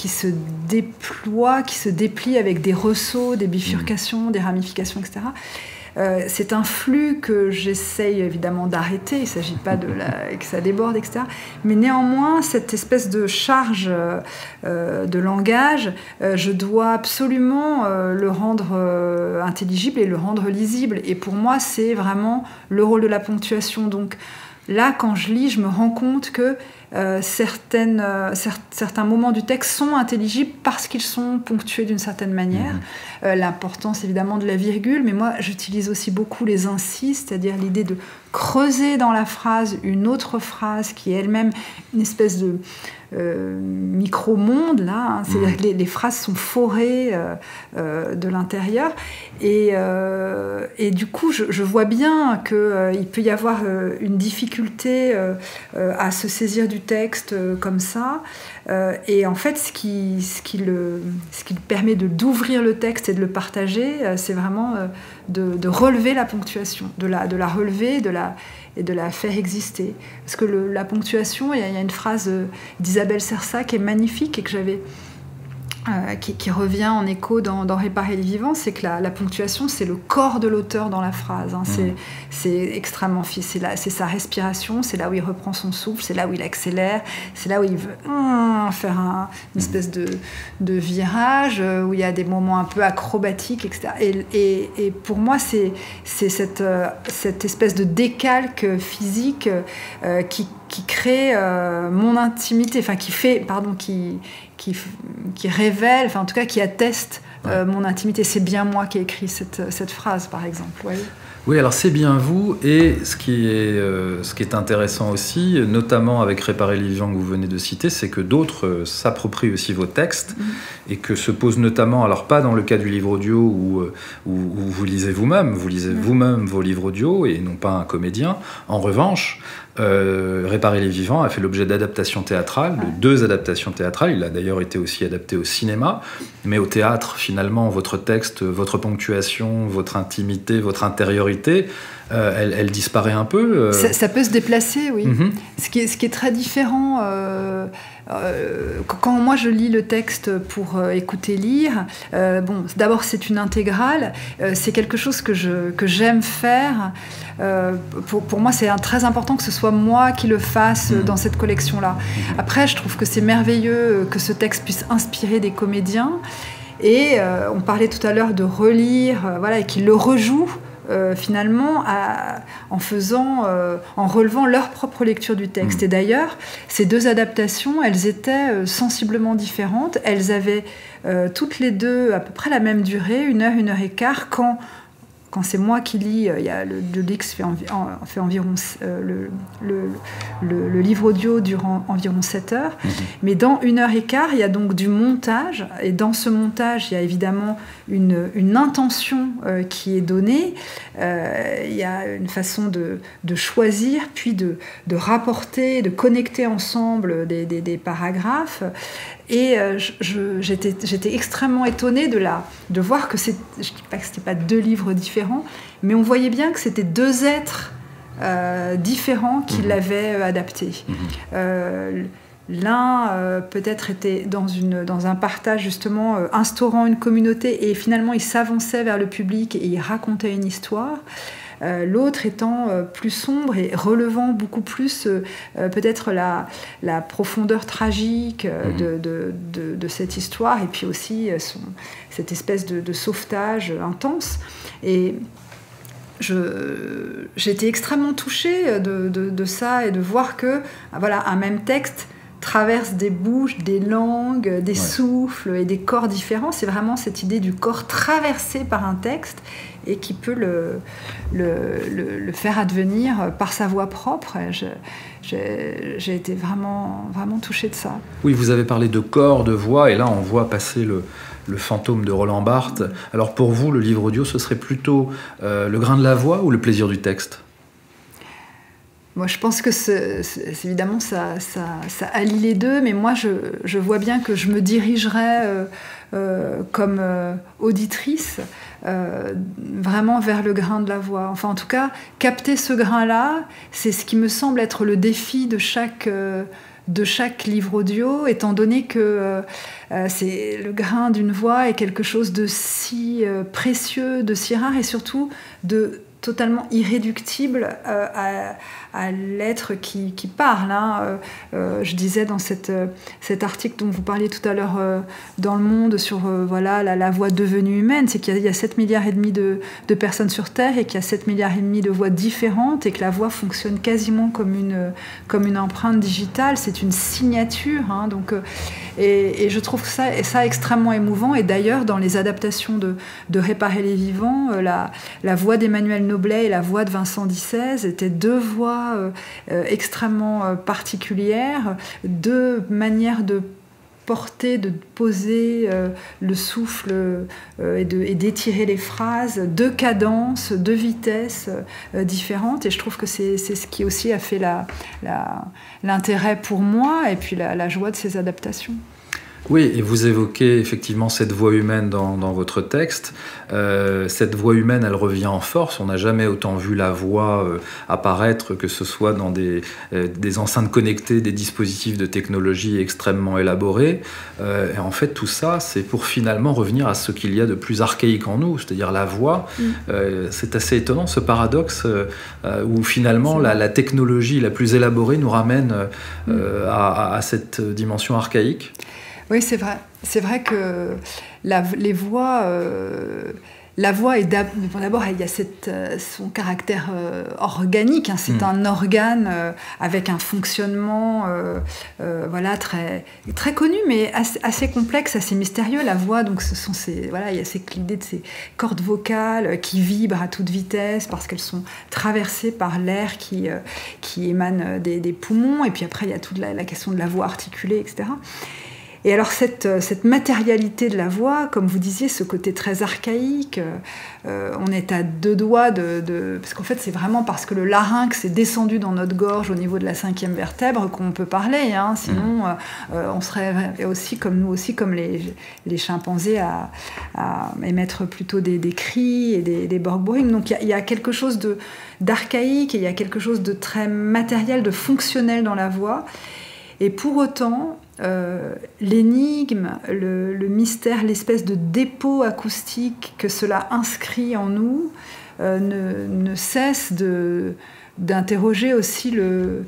se déploie, qui se déplie avec des ressauts, des bifurcations, des ramifications, etc. C'est un flux que j'essaye évidemment d'arrêter, il ne s'agit pas que ça déborde, etc. Mais néanmoins, cette espèce de charge de langage, je dois absolument le rendre intelligible et le rendre lisible. Et pour moi, c'est vraiment le rôle de la ponctuation. Donc là, quand je lis, je me rends compte que certains moments du texte sont intelligibles parce qu'ils sont ponctués d'une certaine manière. L'importance évidemment de la virgule, mais moi j'utilise aussi beaucoup les incisives, c'est-à-dire l'idée de creuser dans la phrase une autre phrase qui est elle-même une espèce de micro-monde, là, hein. C'est-à-dire que les phrases sont forées de l'intérieur, et du coup je vois bien qu'il peut y avoir une difficulté à se saisir du texte comme ça, et en fait ce qui permet d'ouvrir le texte et de le partager, c'est vraiment de relever la ponctuation, de la relever et de la faire exister. Parce que la ponctuation, il y a une phrase d'Isabelle Sersa qui est magnifique et que j'avais... qui revient en écho dans Réparer les vivants, c'est que la ponctuation, c'est le corps de l'auteur dans la phrase. Hein. C'est extrêmement fin. C'est sa respiration, c'est là où il reprend son souffle, c'est là où il accélère, c'est là où il veut faire une espèce de virage, où il y a des moments un peu acrobatiques, etc. Et pour moi, c'est cette espèce de décalque physique qui crée mon intimité, enfin qui révèle, enfin en tout cas qui atteste mon intimité. C'est bien moi qui ai écrit cette phrase, par exemple. Ouais. Oui, alors c'est bien vous, et ce qui est intéressant aussi, notamment avec Réparer les vivants que vous venez de citer, c'est que d'autres s'approprient aussi vos textes, et que se posent notamment, alors pas dans le cas du livre audio où vous lisez vous-même vos livres audio, et non pas un comédien. En revanche, Réparer les vivants a fait l'objet d'adaptations théâtrales, de 2 adaptations théâtrales. Il a d'ailleurs été aussi adapté au cinéma, mais au théâtre, finalement, votre texte, votre ponctuation, votre intimité, votre intériorité, elle disparaît un peu. Ça peut se déplacer, oui. Ce qui est très différent. Quand moi je lis le texte pour écouter lire, d'abord c'est une intégrale, c'est quelque chose que j'aime faire. Pour moi c'est très important que ce soit moi qui le fasse dans cette collection-là. Après je trouve que c'est merveilleux que ce texte puisse inspirer des comédiens, et on parlait tout à l'heure de relire, et qu'ils le rejouent. Finalement en relevant leur propre lecture du texte. Et d'ailleurs, ces 2 adaptations, elles étaient sensiblement différentes. Elles avaient toutes les 2 à peu près la même durée, 1 heure, 1 heure et quart. Quand c'est moi qui lis, le Lix fait environ... le livre audio dure environ 7 heures. Mais dans 1 heure et quart, il y a donc du montage. Et dans ce montage, il y a évidemment une intention qui est donnée. Il y a une façon de choisir, puis de rapporter, de connecter ensemble des paragraphes. Et j'étais extrêmement étonnée de voir que je ne dis pas que ce n'était pas 2 livres différents, mais on voyait bien que c'était 2 êtres différents qui l'avaient adapté. L'un peut-être était dans un partage justement instaurant une communauté, et finalement il s'avançait vers le public et il racontait une histoire. L'autre étant plus sombre et relevant beaucoup plus peut-être la profondeur tragique de cette histoire, et puis aussi cette espèce de sauvetage intense. Et j'étais extrêmement touchée de ça, et de voir que un même texte traverse des bouches, des langues, des souffles et des corps différents. C'est vraiment cette idée du corps traversé par un texte, et qui peut le faire advenir par sa voix propre. J'ai été vraiment, vraiment touchée de ça. Oui, vous avez parlé de corps, de voix, et là on voit passer le fantôme de Roland Barthes. Alors pour vous, le livre audio, ce serait plutôt le grain de la voix ou le plaisir du texte ? Moi, je pense que évidemment, ça allie les 2, mais moi, je vois bien que je me dirigerais comme auditrice vraiment vers le grain de la voix. Enfin, en tout cas, capter ce grain-là, c'est ce qui me semble être le défi de chaque livre audio, étant donné que c'est le grain d'une voix est quelque chose de si précieux, de si rare et surtout de totalement irréductible à l'être qui parle. Hein. Je disais dans cet article dont vous parliez tout à l'heure dans Le Monde sur voilà, la voix devenue humaine, c'est qu'il y a 7,5 milliards de personnes sur Terre et qu'il y a 7,5 milliards de voix différentes et que la voix fonctionne quasiment comme une empreinte digitale, c'est une signature. Hein, donc, et je trouve ça extrêmement émouvant. Et d'ailleurs, dans les adaptations de Réparer les vivants, la voix d'Emmanuel Noblet et la voix de Vincent Dissèze étaient deux voix extrêmement particulières, deux manières de porter, de poser le souffle et d'étirer les phrases, deux cadences, deux vitesses différentes. Et je trouve que c'est ce qui aussi a fait l'intérêt pour moi et puis la joie de ces adaptations. Oui, et vous évoquez effectivement cette voix humaine dans votre texte. Cette voix humaine, elle revient en force. On n'a jamais autant vu la voix apparaître, que ce soit dans des enceintes connectées, des dispositifs de technologie extrêmement élaborés. Et en fait, tout ça, c'est pour finalement revenir à ce qu'il y a de plus archaïque en nous, c'est-à-dire la voix. C'est assez étonnant, ce paradoxe où finalement la technologie la plus élaborée nous ramène à cette dimension archaïque. Oui, c'est vrai. C'est vrai que les voix... la voix est d'abord, il y a son caractère organique. Hein, c'est un organe avec un fonctionnement voilà, très, très connu, mais assez complexe, assez mystérieux. La voix, donc, voilà, il y a l'idée de ces cordes vocales qui vibrent à toute vitesse parce qu'elles sont traversées par l'air qui émane des poumons. Et puis après, il y a toute la question de la voix articulée, etc. Et alors cette matérialité de la voix, comme vous disiez, ce côté très archaïque, on est à deux doigts parce qu'en fait c'est vraiment parce que le larynx est descendu dans notre gorge au niveau de la 5e vertèbre qu'on peut parler. Hein. Sinon, on serait aussi comme nous aussi, comme les chimpanzés, à émettre plutôt des cris et des borborings. Donc il y a quelque chose d'archaïque et il y a quelque chose de très matériel, de fonctionnel dans la voix. Et pour autant, l'énigme, le mystère, l'espèce de dépôt acoustique que cela inscrit en nous ne cesse d'interroger aussi le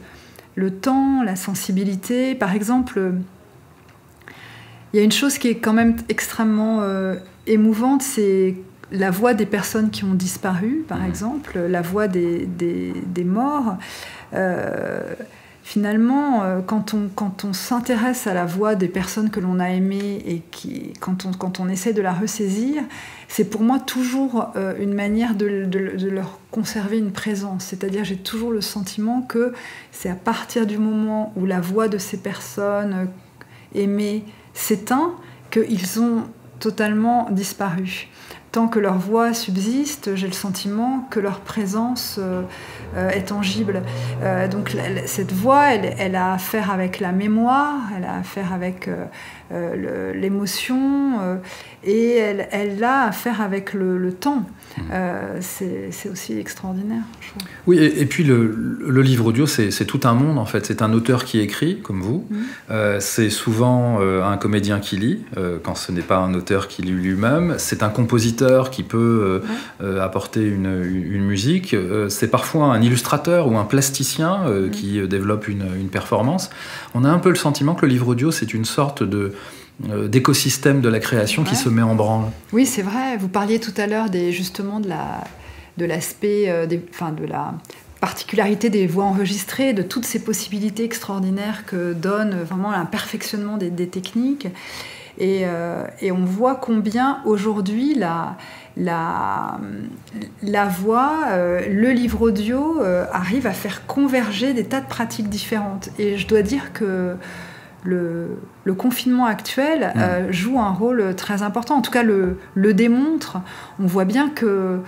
temps, la sensibilité. Par exemple, il y a une chose qui est quand même extrêmement émouvante, c'est la voix des personnes qui ont disparu, par exemple, la voix des morts. Finalement, quand on s'intéresse à la voix des personnes que l'on a aimées et quand on essaie de la ressaisir, c'est pour moi toujours une manière de leur conserver une présence. C'est-à-dire, j'ai toujours le sentiment que c'est à partir du moment où la voix de ces personnes aimées s'éteint qu'ils ont totalement disparu. Tant que leur voix subsiste, j'ai le sentiment que leur présence est tangible. Donc cette voix, elle a affaire avec la mémoire, elle a affaire avec l'émotion, et elle a affaire avec le temps. C'est aussi extraordinaire, je trouve. Oui, et puis le livre audio, c'est tout un monde en fait. C'est un auteur qui écrit, comme vous. C'est souvent un comédien qui lit, quand ce n'est pas un auteur qui lit lui-même. C'est un compositeur qui peut apporter une musique. C'est parfois un illustrateur ou un plasticien qui développe une performance. On a un peu le sentiment que le livre audio, c'est une sorte d'écosystème de la création qui se met en branle. Oui, c'est vrai. Vous parliez tout à l'heure justement de l'aspect, de la particularité des voix enregistrées, de toutes ces possibilités extraordinaires que donne vraiment un perfectionnement des techniques. Et on voit combien aujourd'hui la voix, le livre audio arrive à faire converger des tas de pratiques différentes. Et je dois dire que le confinement actuel joue un rôle très important, en tout cas le démontre. On voit bien que,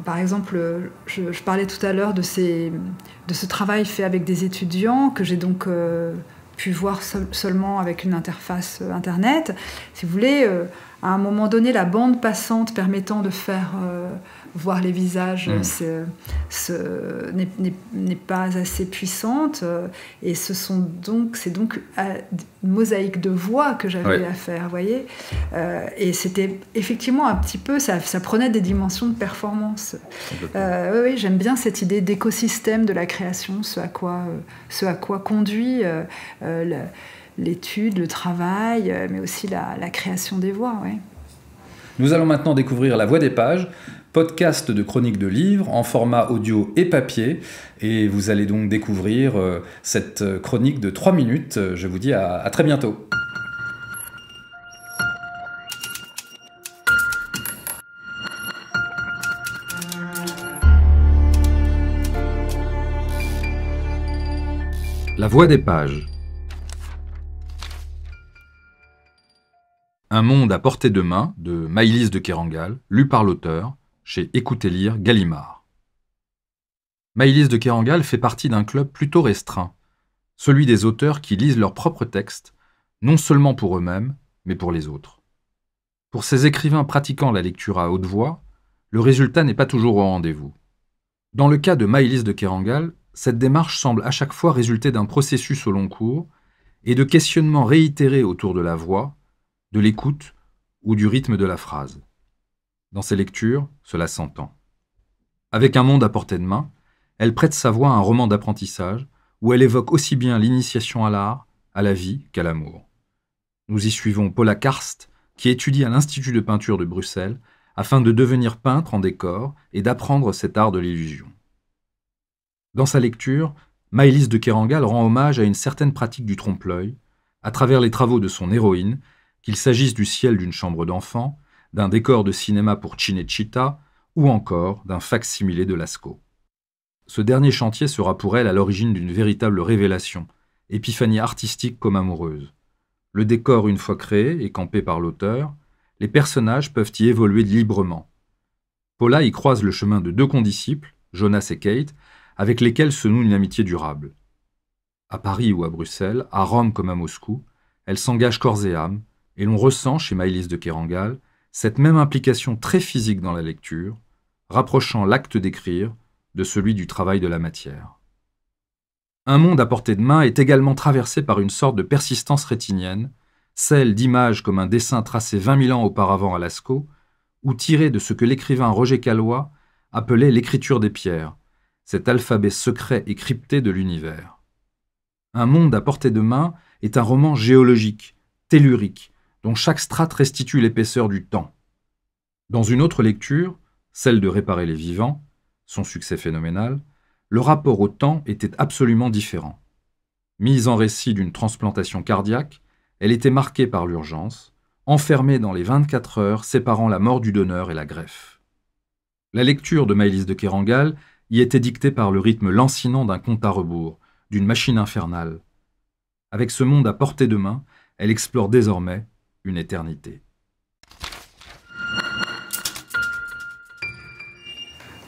par exemple, je parlais tout à l'heure de ce travail fait avec des étudiants que j'ai donc pu voir seulement avec une interface Internet. Si vous voulez, à un moment donné, la bande passante permettant de faire voir les visages n'est pas assez puissante, et c'est donc une mosaïque de voix que j'avais à faire, vous voyez, et c'était effectivement un petit peu, ça prenait des dimensions de performance. Oui, j'aime bien cette idée d'écosystème de la création, ce à quoi conduit l'étude, le travail, mais aussi la création des voix. Ouais. Nous allons maintenant découvrir La Voix des pages, podcast de chronique de livres en format audio et papier. Et vous allez donc découvrir cette chronique de 3 minutes. Je vous dis à très bientôt. La Voix des pages. Un monde à portée de main de Maëlys de Kerangal, lu par l'auteur, chez Écoutez Lire Gallimard. Maëlys de Kerangal fait partie d'un club plutôt restreint, celui des auteurs qui lisent leurs propres textes, non seulement pour eux-mêmes, mais pour les autres. Pour ces écrivains pratiquant la lecture à haute voix, le résultat n'est pas toujours au rendez-vous. Dans le cas de Maëlys de Kerangal, cette démarche semble à chaque fois résulter d'un processus au long cours et de questionnements réitérés autour de la voix, de l'écoute ou du rythme de la phrase. Dans ses lectures, cela s'entend. Avec Un monde à portée de main, elle prête sa voix à un roman d'apprentissage où elle évoque aussi bien l'initiation à l'art, à la vie qu'à l'amour. Nous y suivons Paula Karst, qui étudie à l'Institut de peinture de Bruxelles afin de devenir peintre en décor et d'apprendre cet art de l'illusion. Dans sa lecture, Maëlys de Kerangal rend hommage à une certaine pratique du trompe-l'œil, à travers les travaux de son héroïne, qu'il s'agisse du ciel d'une chambre d'enfant, d'un décor de cinéma pour Cinecittà ou encore d'un fac-similé de Lascaux. Ce dernier chantier sera pour elle à l'origine d'une véritable révélation, épiphanie artistique comme amoureuse. Le décor une fois créé et campé par l'auteur, les personnages peuvent y évoluer librement. Paula y croise le chemin de 2 condisciples, Jonas et Kate, avec lesquels se noue une amitié durable. À Paris ou à Bruxelles, à Rome comme à Moscou, elle s'engage corps et âme, et l'on ressent chez Maëlys de Kerangal cette même implication très physique dans la lecture, rapprochant l'acte d'écrire de celui du travail de la matière. Un monde à portée de main est également traversé par une sorte de persistance rétinienne, celle d'images comme un dessin tracé 20 000 ans auparavant à Lascaux, ou tiré de ce que l'écrivain Roger Calois appelait l'écriture des pierres, cet alphabet secret et crypté de l'univers. Un monde à portée de main est un roman géologique, tellurique, dont chaque strate restitue l'épaisseur du temps. Dans une autre lecture, celle de Réparer les vivants, son succès phénoménal, le rapport au temps était absolument différent. Mise en récit d'une transplantation cardiaque, elle était marquée par l'urgence, enfermée dans les 24 heures séparant la mort du donneur et la greffe. La lecture de Maëlys de Kerangal y était dictée par le rythme lancinant d'un compte à rebours, d'une machine infernale. Avec ce monde à portée de main, elle explore désormais une éternité.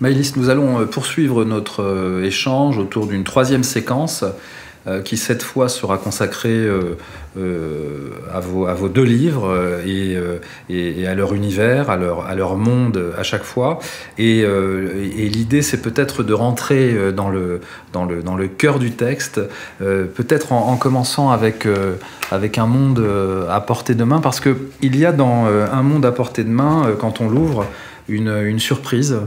Maëlys, nous allons poursuivre notre échange autour d'une 3e séquence qui cette fois sera consacrée à vos 2 livres et à leur univers, à leur monde à chaque fois. Et l'idée, c'est peut-être de rentrer dans le cœur du texte, peut-être en commençant avec Un monde à portée de main, parce qu'il y a dans Un monde à portée de main, quand on l'ouvre, une surprise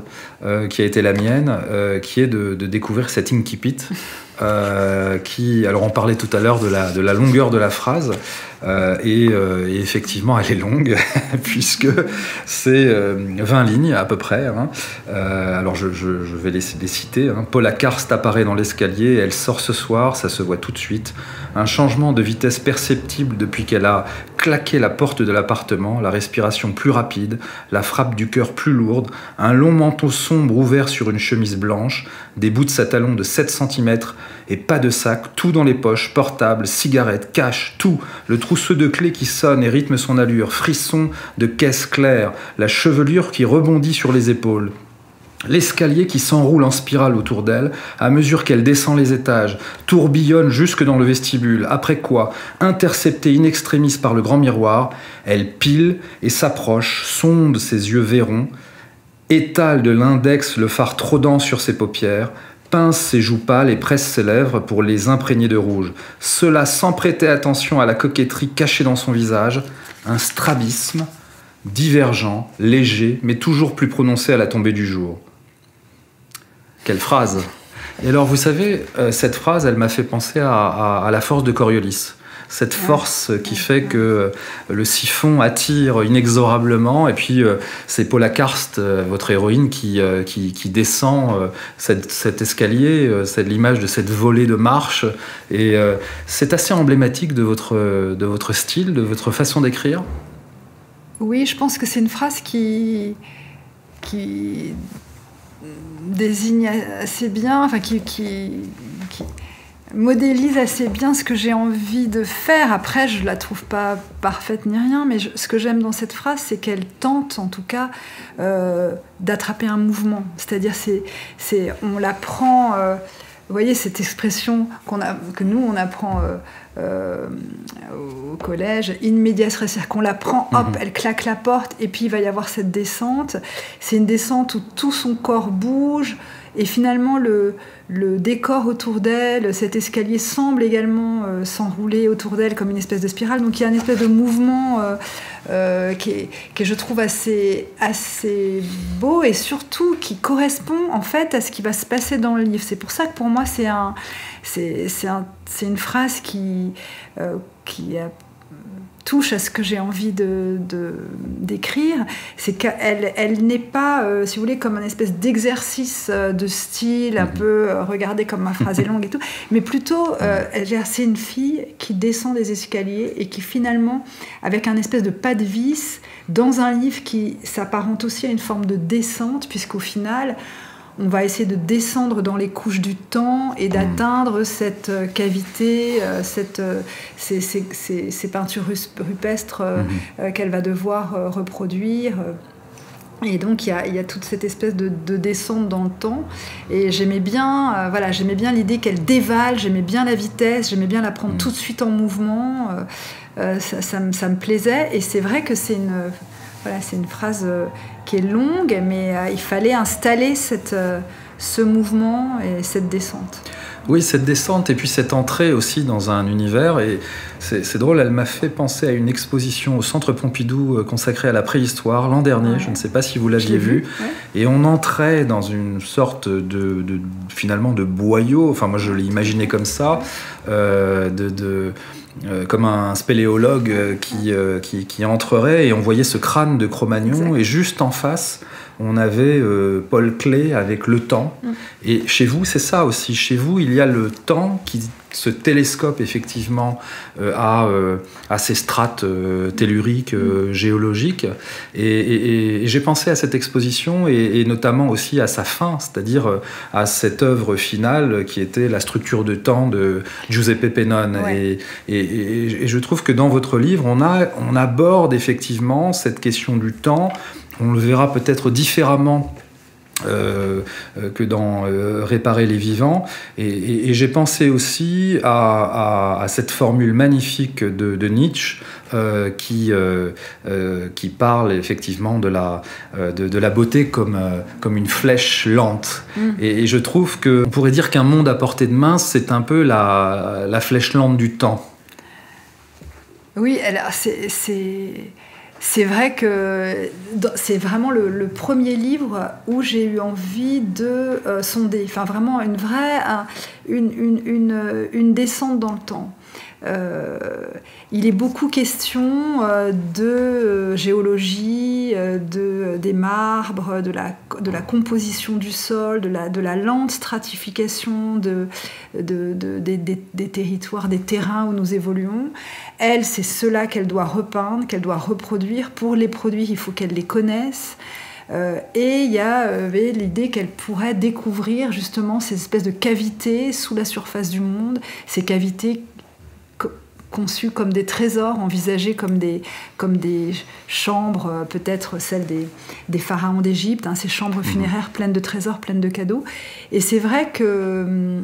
qui a été la mienne, qui est de découvrir cet incipit. Alors on parlait tout à l'heure de la longueur de la phrase, et effectivement elle est longue puisque c'est 20 lignes à peu près, hein. Alors je vais les citer, hein. Paula Karst apparaît dans l'escalier, elle sort ce soir, ça se voit tout de suite. Un changement de vitesse perceptible depuis qu'elle a claqué la porte de l'appartement, la respiration plus rapide, la frappe du cœur plus lourde, un long manteau sombre ouvert sur une chemise blanche, des bouts de sa talon de 7 cm et pas de sac, tout dans les poches, portable, cigarette, cash, tout, le trousseau de clés qui sonne et rythme son allure, frisson de caisse claire, la chevelure qui rebondit sur les épaules. L'escalier qui s'enroule en spirale autour d'elle, à mesure qu'elle descend les étages, tourbillonne jusque dans le vestibule, après quoi, interceptée in extremis par le grand miroir, elle pile et s'approche, sonde ses yeux vairons, étale de l'index le fard trodant sur ses paupières, pince ses joues pâles et presse ses lèvres pour les imprégner de rouge. Cela sans prêter attention à la coquetterie cachée dans son visage, un strabisme, divergent, léger, mais toujours plus prononcé à la tombée du jour. Quelle phrase! Et alors, vous savez, cette phrase, elle m'a fait penser à la force de Coriolis. Cette force qui fait que le siphon attire inexorablement, et puis c'est Paula Karst, votre héroïne, qui descend cet escalier, c'est l'image de cette volée de marche, et c'est assez emblématique de votre style, de votre façon d'écrire. Oui, je pense que c'est une phrase qui désigne assez bien, enfin qui modélise assez bien ce que j'ai envie de faire. Après, je la trouve pas parfaite ni rien, mais ce que j'aime dans cette phrase, c'est qu'elle tente, en tout cas, d'attraper un mouvement. C'est-à-dire, on la prend... vous voyez, cette expression que nous, on apprend au collège, in medias res, c'est-à-dire qu'on la prend, hop, elle claque la porte, et puis il va y avoir cette descente. C'est une descente où tout son corps bouge, et finalement, le décor autour d'elle, cet escalier semble également s'enrouler autour d'elle comme une espèce de spirale. Donc il y a une espèce de mouvement qui je trouve assez beau, et surtout qui correspond en fait à ce qui va se passer dans le livre. C'est pour ça que pour moi c'est une phrase qui touche à ce que j'ai envie d'écrire. C'est qu'elle n'est pas, si vous voulez, comme un espèce d'exercice de style, un peu regardez comme ma phrase est longue et tout, mais plutôt, c'est une fille qui descend des escaliers et qui finalement, avec un espèce de pas de vis, dans un livre qui s'apparente aussi à une forme de descente, puisqu'au final, on va essayer de descendre dans les couches du temps et d'atteindre cette cavité, ces peintures rupestres qu'elle va devoir reproduire. Et donc il y a toute cette espèce de descente dans le temps. Et j'aimais bien l'idée qu'elle dévale, j'aimais bien la vitesse, j'aimais bien la prendre tout de suite en mouvement. Ça me plaisait. Et c'est vrai que c'est une phrase qui est longue, mais il fallait installer ce mouvement et cette descente. Oui, cette descente et puis cette entrée aussi dans un univers. Et c'est drôle, elle m'a fait penser à une exposition au Centre Pompidou consacrée à la préhistoire l'an dernier. Ouais. Je ne sais pas si vous l'aviez vu. Ouais. Et on entrait dans une sorte finalement de boyau. Enfin, moi, je l'ai imaginé comme ça, comme un spéléologue qui entrerait, et on voyait ce crâne de Cro-Magnon. Exact. Et juste en face, on avait Paul Klee avec le temps. Et chez vous, c'est ça aussi. Chez vous, il y a le temps qui se télescope effectivement à ces strates telluriques, géologiques. Et j'ai pensé à cette exposition et notamment aussi à sa fin, c'est-à-dire à cette œuvre finale qui était la structure de temps de Giuseppe Pennone. Ouais. Et je trouve que dans votre livre, on aborde effectivement cette question du temps. On le verra peut-être différemment que dans Réparer les vivants. Et j'ai pensé aussi à cette formule magnifique de Nietzsche qui parle effectivement de la beauté comme une flèche lente. Et je trouve qu'on pourrait dire qu'un monde à portée de main, c'est un peu la flèche lente du temps. Oui, c'est vrai que c'est vraiment le premier livre où j'ai eu envie de sonder, enfin vraiment une descente dans le temps. Il est beaucoup question de géologie, des marbres, de la composition du sol, de la lente stratification des territoires, des terrains où nous évoluons. Elle, c'est cela qu'elle doit repeindre, qu'elle doit reproduire. Pour les produire, il faut qu'elle les connaisse. Et il y avait l'idée qu'elle pourrait découvrir justement ces espèces de cavités sous la surface du monde, ces cavités conçus comme des trésors, envisagés comme des chambres, peut-être celles des pharaons d'Égypte, ces chambres funéraires pleines de trésors, pleines de cadeaux. Et c'est vrai que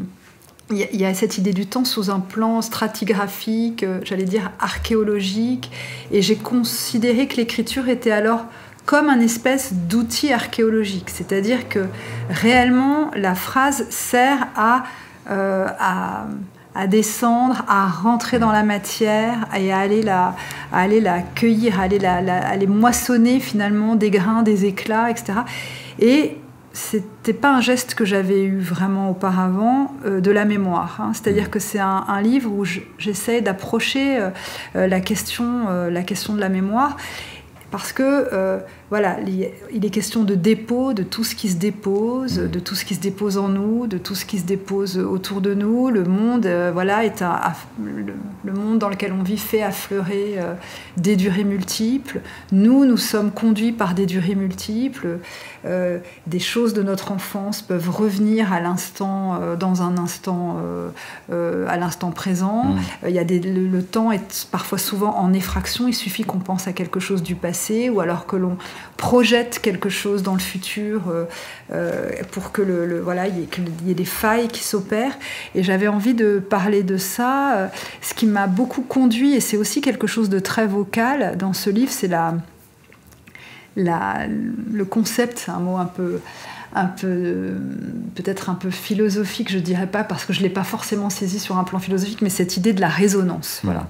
il y a cette idée du temps sous un plan stratigraphique, j'allais dire archéologique, et j'ai considéré que l'écriture était alors comme un espèce d'outil archéologique, c'est-à-dire que réellement la phrase sert à descendre, à rentrer dans la matière et à aller la cueillir, à aller moissonner finalement des grains, des éclats, etc. Et c'était pas un geste que j'avais eu vraiment auparavant de la mémoire. C'est-à-dire que c'est un livre où j'essaie d'approcher la question de la mémoire. Parce que, voilà, il est question de dépôt, de tout ce qui se dépose, de tout ce qui se dépose en nous, de tout ce qui se dépose autour de nous. Le monde, voilà, est le monde dans lequel on vit fait affleurer des durées multiples. Nous sommes conduits par des durées multiples. Des choses de notre enfance peuvent revenir à l'instant, dans un instant, à l'instant présent. Le temps est parfois souvent en effraction. Il suffit qu'on pense à quelque chose du passé, ou alors que l'on projette quelque chose dans le futur pour que qu'il y ait des failles qui s'opèrent. Et j'avais envie de parler de ça. Ce qui m'a beaucoup conduit, et c'est aussi quelque chose de très vocal dans ce livre, c'est le concept, c'est un mot peut-être un peu philosophique, je dirais pas, parce que je l'ai pas forcément saisi sur un plan philosophique, mais cette idée de la résonance. Voilà.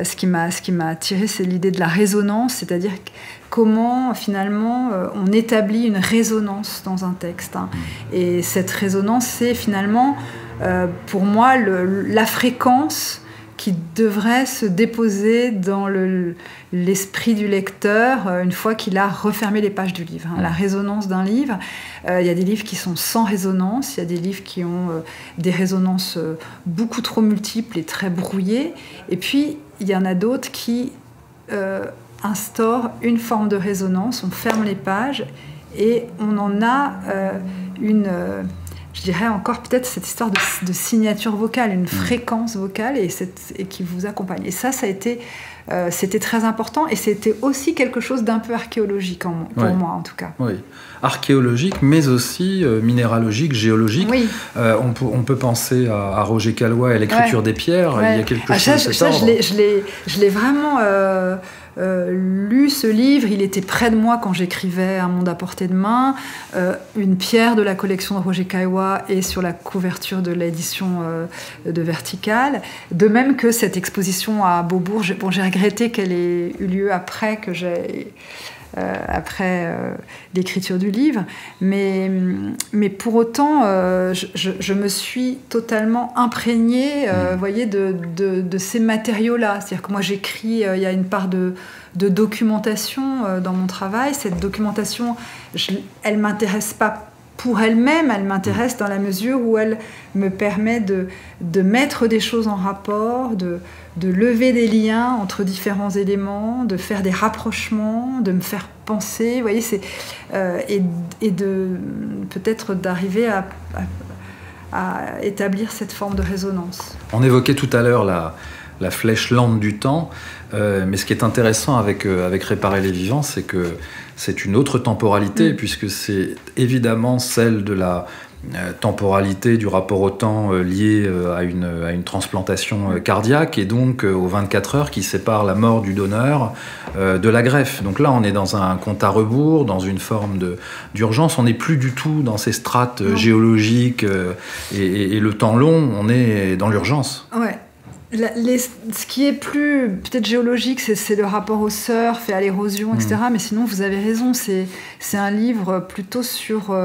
Ce qui m'a attiré, c'est l'idée de la résonance, c'est-à-dire comment finalement on établit une résonance dans un texte. Et cette résonance, c'est finalement, pour moi, la fréquence qui devrait se déposer dans l'esprit du lecteur une fois qu'il a refermé les pages du livre. La résonance d'un livre, il y a des livres qui sont sans résonance, il y a des livres qui ont des résonances beaucoup trop multiples et très brouillées, et puis il y en a d'autres qui instaurent une forme de résonance, on ferme les pages et on en a je dirais encore peut-être cette histoire de signature vocale, une fréquence vocale et qui vous accompagne. Et ça a été, c'était très important, et c'était aussi quelque chose d'un peu archéologique pour moi en tout cas. Oui, archéologique, mais aussi minéralogique, géologique. Oui. On peut penser à Roger Caillois et l'écriture des pierres. Il y a quelque chose de cet ordre. Je l'ai vraiment lu ce livre, il était près de moi quand j'écrivais Un monde à portée de main. Une pierre de la collection de Roger Caillois est sur la couverture de l'édition de Vertical. De même que cette exposition à Beaubourg, j'ai regretté qu'elle ait eu lieu après l'écriture du livre, mais pour autant je me suis totalement imprégnée voyez, de ces matériaux-là. C'est-à-dire que moi j'écris, il y a une part de documentation dans mon travail. Cette documentation, elle ne m'intéresse pas pour elle-même, elle m'intéresse dans la mesure où elle me permet de mettre des choses en rapport, de lever des liens entre différents éléments, de faire des rapprochements, de me faire penser, vous voyez, et de peut-être d'arriver à établir cette forme de résonance. On évoquait tout à l'heure la flèche lente du temps, mais ce qui est intéressant avec Réparer les vivants, c'est que c'est une autre temporalité, puisque c'est évidemment celle de la temporalité du rapport au temps lié à une transplantation cardiaque, et donc aux 24 heures qui séparent la mort du donneur de la greffe. Donc là, on est dans un compte à rebours, dans une forme d'urgence. On n'est plus du tout dans ces strates géologiques et le temps long, on est dans l'urgence. Ouais. Ce qui est plus peut-être géologique, c'est le rapport au surf et à l'érosion, etc. Mais sinon, vous avez raison, c'est un livre plutôt sur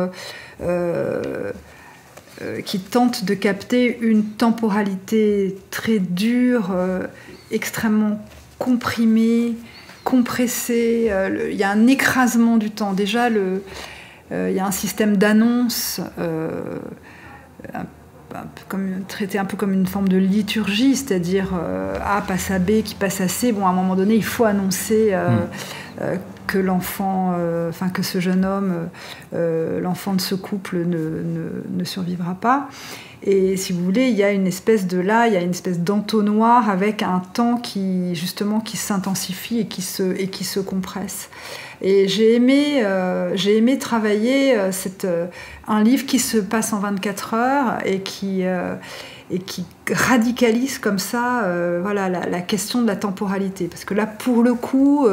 qui tente de capter une temporalité très dure, extrêmement comprimée, compressée. Il y a un écrasement du temps. Déjà, il y a un système d'annonce traité un peu comme une forme de liturgie, c'est-à-dire A passe à B qui passe à C. Bon, à un moment donné, il faut annoncer que l'enfant, que ce jeune homme, l'enfant de ce couple ne survivra pas. Et si vous voulez, il y a une espèce d'entonnoir avec un temps qui s'intensifie et qui se compresse. Et j'ai aimé travailler un livre qui se passe en 24 heures et qui radicalise comme ça la question de la temporalité. Parce que là, pour le coup,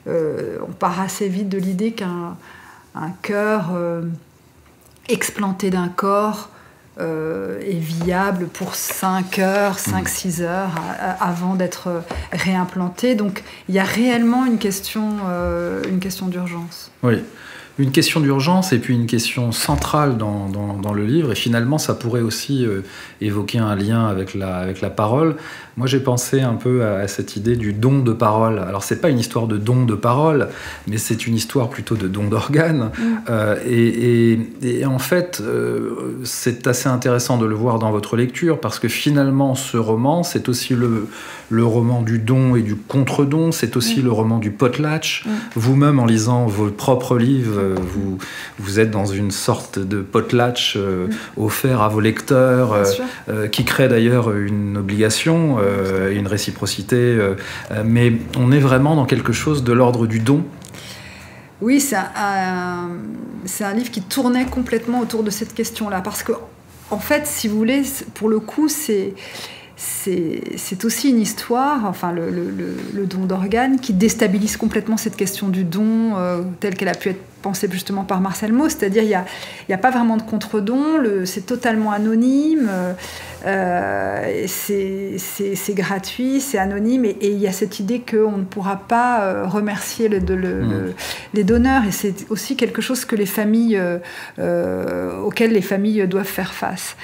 on part assez vite de l'idée qu'un cœur explanté d'un corps est viable pour 5 heures, 5-6 heures avant d'être réimplanté. Donc il y a réellement une question d'urgence. Oui. Une question d'urgence et puis une question centrale dans le livre, et finalement ça pourrait aussi évoquer un lien avec la parole. Moi j'ai pensé un peu à cette idée du don de parole. Alors c'est pas une histoire de don de parole, mais c'est une histoire plutôt de don d'organes. Et en fait c'est assez intéressant de le voir dans votre lecture, parce que finalement ce roman c'est aussi le roman du don et du contre-don, c'est aussi le roman du potlatch. Vous-même, en lisant vos propres livres, vous êtes dans une sorte de potlatch offert à vos lecteurs, qui crée d'ailleurs une obligation, une réciprocité, mais on est vraiment dans quelque chose de l'ordre du don. Oui, c'est un livre qui tournait complètement autour de cette question-là, parce que, en fait, si vous voulez, pour le coup, c'est aussi une histoire, le don d'organes, qui déstabilise complètement cette question du don telle qu'elle a pu être pensée justement par Marcel Mauss. C'est-à-dire il y a pas vraiment de contre-don, c'est totalement anonyme, c'est gratuit, c'est anonyme, et il y a cette idée qu'on ne pourra pas remercier les donneurs, et c'est aussi quelque chose que auquel les familles doivent faire face.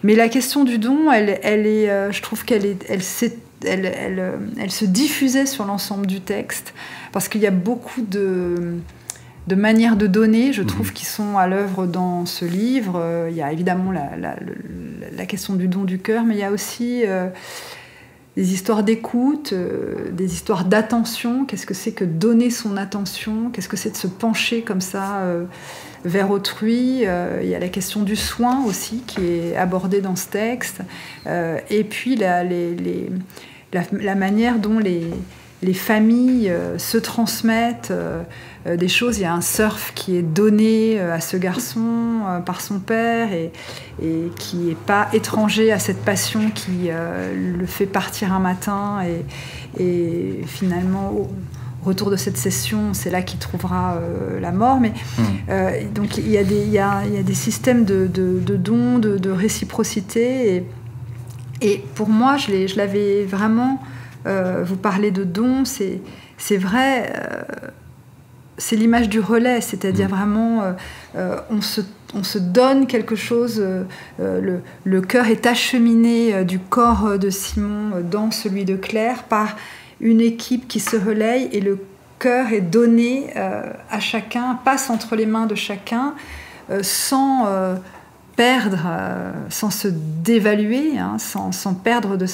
Mais la question du don, je trouve qu'elle se diffusait sur l'ensemble du texte, parce qu'il y a beaucoup de manières de donner, je trouve, qui sont à l'œuvre dans ce livre. Il y a évidemment la question du don du cœur, mais il y a aussi des histoires d'écoute, des histoires d'attention. Qu'est-ce que c'est que donner son attention? Qu'est-ce que c'est de se pencher comme ça vers autrui? Il y a la question du soin aussi qui est abordée dans ce texte. Et puis la manière dont les familles se transmettent des choses. Il y a un surf qui est donné à ce garçon par son père et qui n'est pas étranger à cette passion qui le fait partir un matin et finalement au retour de cette session, c'est là qu'il trouvera la mort. Mais donc il y a des systèmes de dons, de réciprocité, et pour moi je l'avais vraiment. Vous parlez de dons, c'est vrai, c'est l'image du relais, c'est-à-dire vraiment on se donne quelque chose, le cœur est acheminé du corps de Simon dans celui de Claire par une équipe qui se relaye, et le cœur est donné à chacun, passe entre les mains de chacun sans perdre, sans se dévaluer, sans perdre de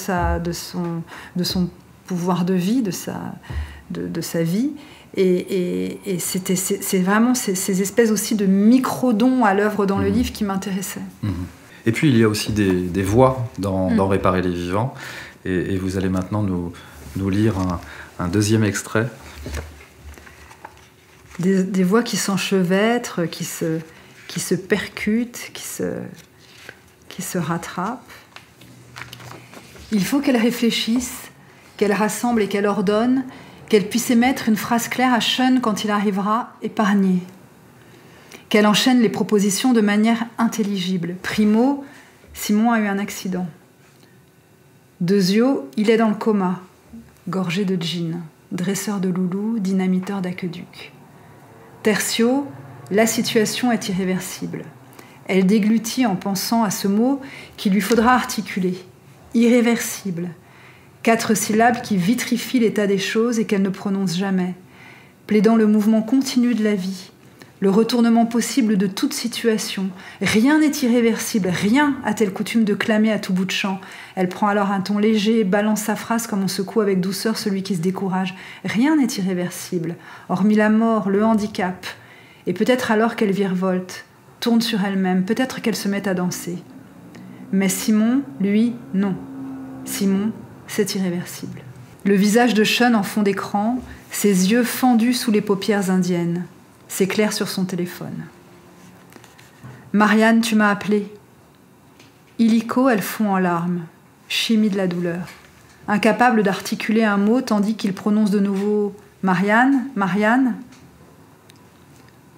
son pouvoir de vie, de sa vie. Et c'est vraiment ces espèces aussi de micro-dons à l'œuvre dans le livre qui m'intéressaient. Et puis il y a aussi des voix dans Réparer les vivants, et vous allez maintenant nous lire un deuxième extrait. Des voix qui s'enchevêtrent, qui se percutent, qui se rattrapent. Il faut qu'elle réfléchisse, qu'elle rassemble et qu'elle ordonne, qu'elle puisse émettre une phrase claire à Sean quand il arrivera, épargné. Qu'elle enchaîne les propositions de manière intelligible. Primo, Simon a eu un accident. Deuxio, il est dans le coma, gorgé de gin, dresseur de loulou, dynamiteur d'aqueduc. Tertio, la situation est irréversible. Elle déglutit en pensant à ce mot qu'il lui faudra articuler. Irréversible. 4 syllabes qui vitrifient l'état des choses et qu'elle ne prononce jamais, plaidant le mouvement continu de la vie, le retournement possible de toute situation. Rien n'est irréversible, rien, a-t-elle coutume de clamer à tout bout de champ. Elle prend alors un ton léger et balance sa phrase comme on secoue avec douceur celui qui se décourage. Rien n'est irréversible, hormis la mort, le handicap. Et peut-être alors qu'elle virevolte, tourne sur elle-même, peut-être qu'elle se met à danser. Mais Simon, lui, non. Simon, c'est irréversible. Le visage de Sean en fond d'écran, ses yeux fendus sous les paupières indiennes. C'est clair sur son téléphone. « Marianne, tu m'as appelé. » Illico, elle fond en larmes. Chimie de la douleur. Incapable d'articuler un mot tandis qu'il prononce de nouveau « Marianne, Marianne ?»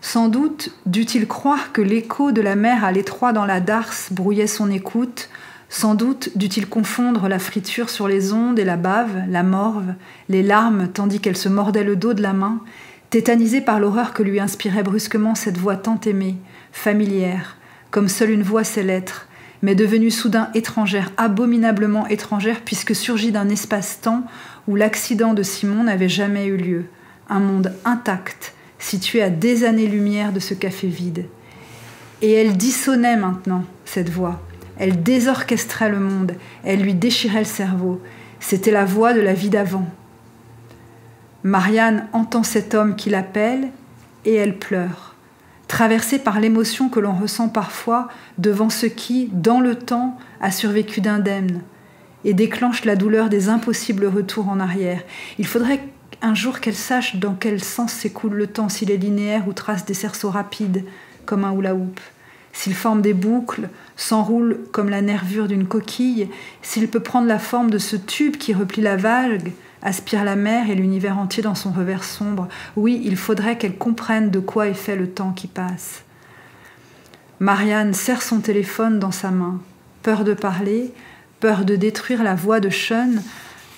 Sans doute dut-il croire que l'écho de la mer à l'étroit dans la darse brouillait son écoute. Sans doute dut-il confondre la friture sur les ondes et la bave, la morve, les larmes tandis qu'elle se mordait le dos de la main, tétanisée par l'horreur que lui inspirait brusquement cette voix tant aimée, familière, comme seule une voix sait l'être, mais devenue soudain étrangère, abominablement étrangère, puisque surgie d'un espace-temps où l'accident de Simon n'avait jamais eu lieu. Un monde intact, situé à des années-lumière de ce café vide. Et elle dissonnait maintenant, cette voix. Elle désorchestrait le monde, elle lui déchirait le cerveau. C'était la voix de la vie d'avant. Marianne entend cet homme qui l'appelle et elle pleure, traversée par l'émotion que l'on ressent parfois devant ce qui, dans le temps, a survécu d'indemne et déclenche la douleur des impossibles retours en arrière. Il faudrait un jour qu'elle sache dans quel sens s'écoule le temps, s'il est linéaire ou trace des cerceaux rapides, comme un hula-hoop, s'il forme des boucles, s'enroule comme la nervure d'une coquille, s'il peut prendre la forme de ce tube qui replie la vague, aspire la mer et l'univers entier dans son revers sombre. Oui, il faudrait qu'elle comprenne de quoi est fait le temps qui passe. Marianne serre son téléphone dans sa main, peur de parler, peur de détruire la voix de Sean,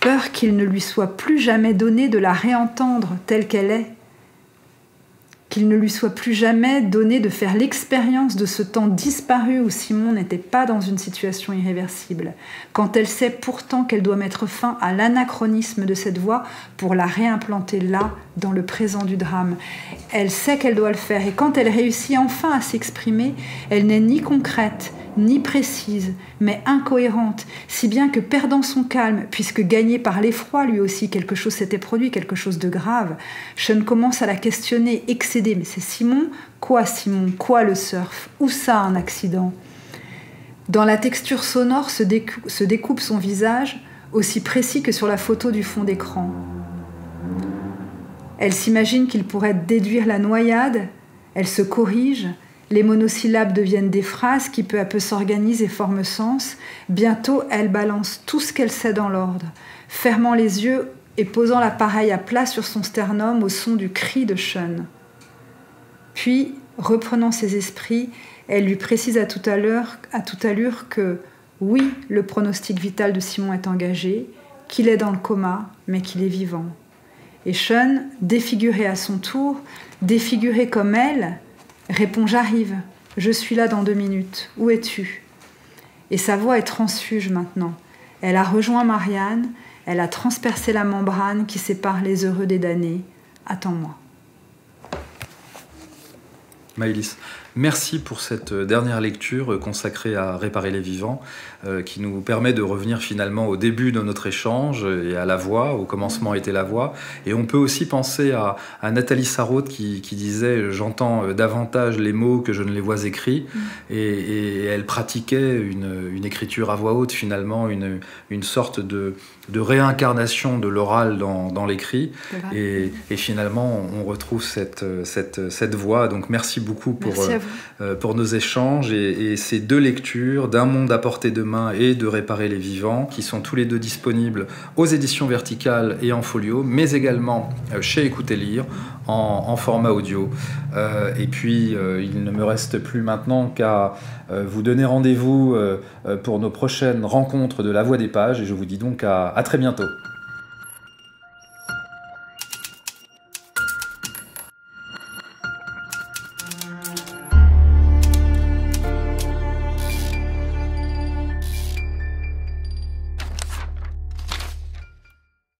peur qu'il ne lui soit plus jamais donné de la réentendre telle qu'elle est, qu'il ne lui soit plus jamais donné de faire l'expérience de ce temps disparu où Simon n'était pas dans une situation irréversible, quand elle sait pourtant qu'elle doit mettre fin à l'anachronisme de cette voix pour la réimplanter là, dans le présent du drame. Elle sait qu'elle doit le faire, et quand elle réussit enfin à s'exprimer, elle n'est ni concrète, ni précise, mais incohérente, si bien que perdant son calme, puisque gagné par l'effroi lui aussi, quelque chose s'était produit, quelque chose de grave, Sean commence à la questionner, excédé. Mais c'est Simon? Quoi Simon? Quoi le surf? Où ça un accident? Dans la texture sonore se découpe son visage, aussi précis que sur la photo du fond d'écran. Elle s'imagine qu'il pourrait déduire la noyade, elle se corrige. Les monosyllabes deviennent des phrases qui peu à peu s'organisent et forment sens. Bientôt, elle balance tout ce qu'elle sait dans l'ordre, fermant les yeux et posant l'appareil à plat sur son sternum au son du cri de Sean. Puis, reprenant ses esprits, elle lui précise à toute allure que, oui, le pronostic vital de Simon est engagé, qu'il est dans le coma, mais qu'il est vivant. Et Sean, défiguré à son tour, défiguré comme elle, répond « J'arrive, je suis là dans 2 minutes, où es-tu » Et sa voix est transfuge maintenant. Elle a rejoint Marianne, elle a transpercé la membrane qui sépare les heureux des damnés. Attends-moi. Maëlys, merci pour cette dernière lecture consacrée à Réparer les vivants, qui nous permet de revenir finalement au début de notre échange et à la voix, au commencement était la voix. Et on peut aussi penser à Nathalie Sarraute qui disait « J'entends davantage les mots que je ne les vois écrits ». Et elle pratiquait une écriture à voix haute finalement, une sorte de réincarnation de l'oral dans l'écrit. Et finalement, on retrouve cette voix. Donc merci beaucoup pour nos échanges et ces 2 lectures d'Un monde à portée de main et de Réparer les vivants, qui sont tous les 2 disponibles aux éditions Verticales et en folio, mais également chez Écoutez Lire en format audio. Et puis, il ne me reste plus maintenant qu'à vous donner rendez-vous pour nos prochaines rencontres de La Voix des Pages, et je vous dis donc à très bientôt.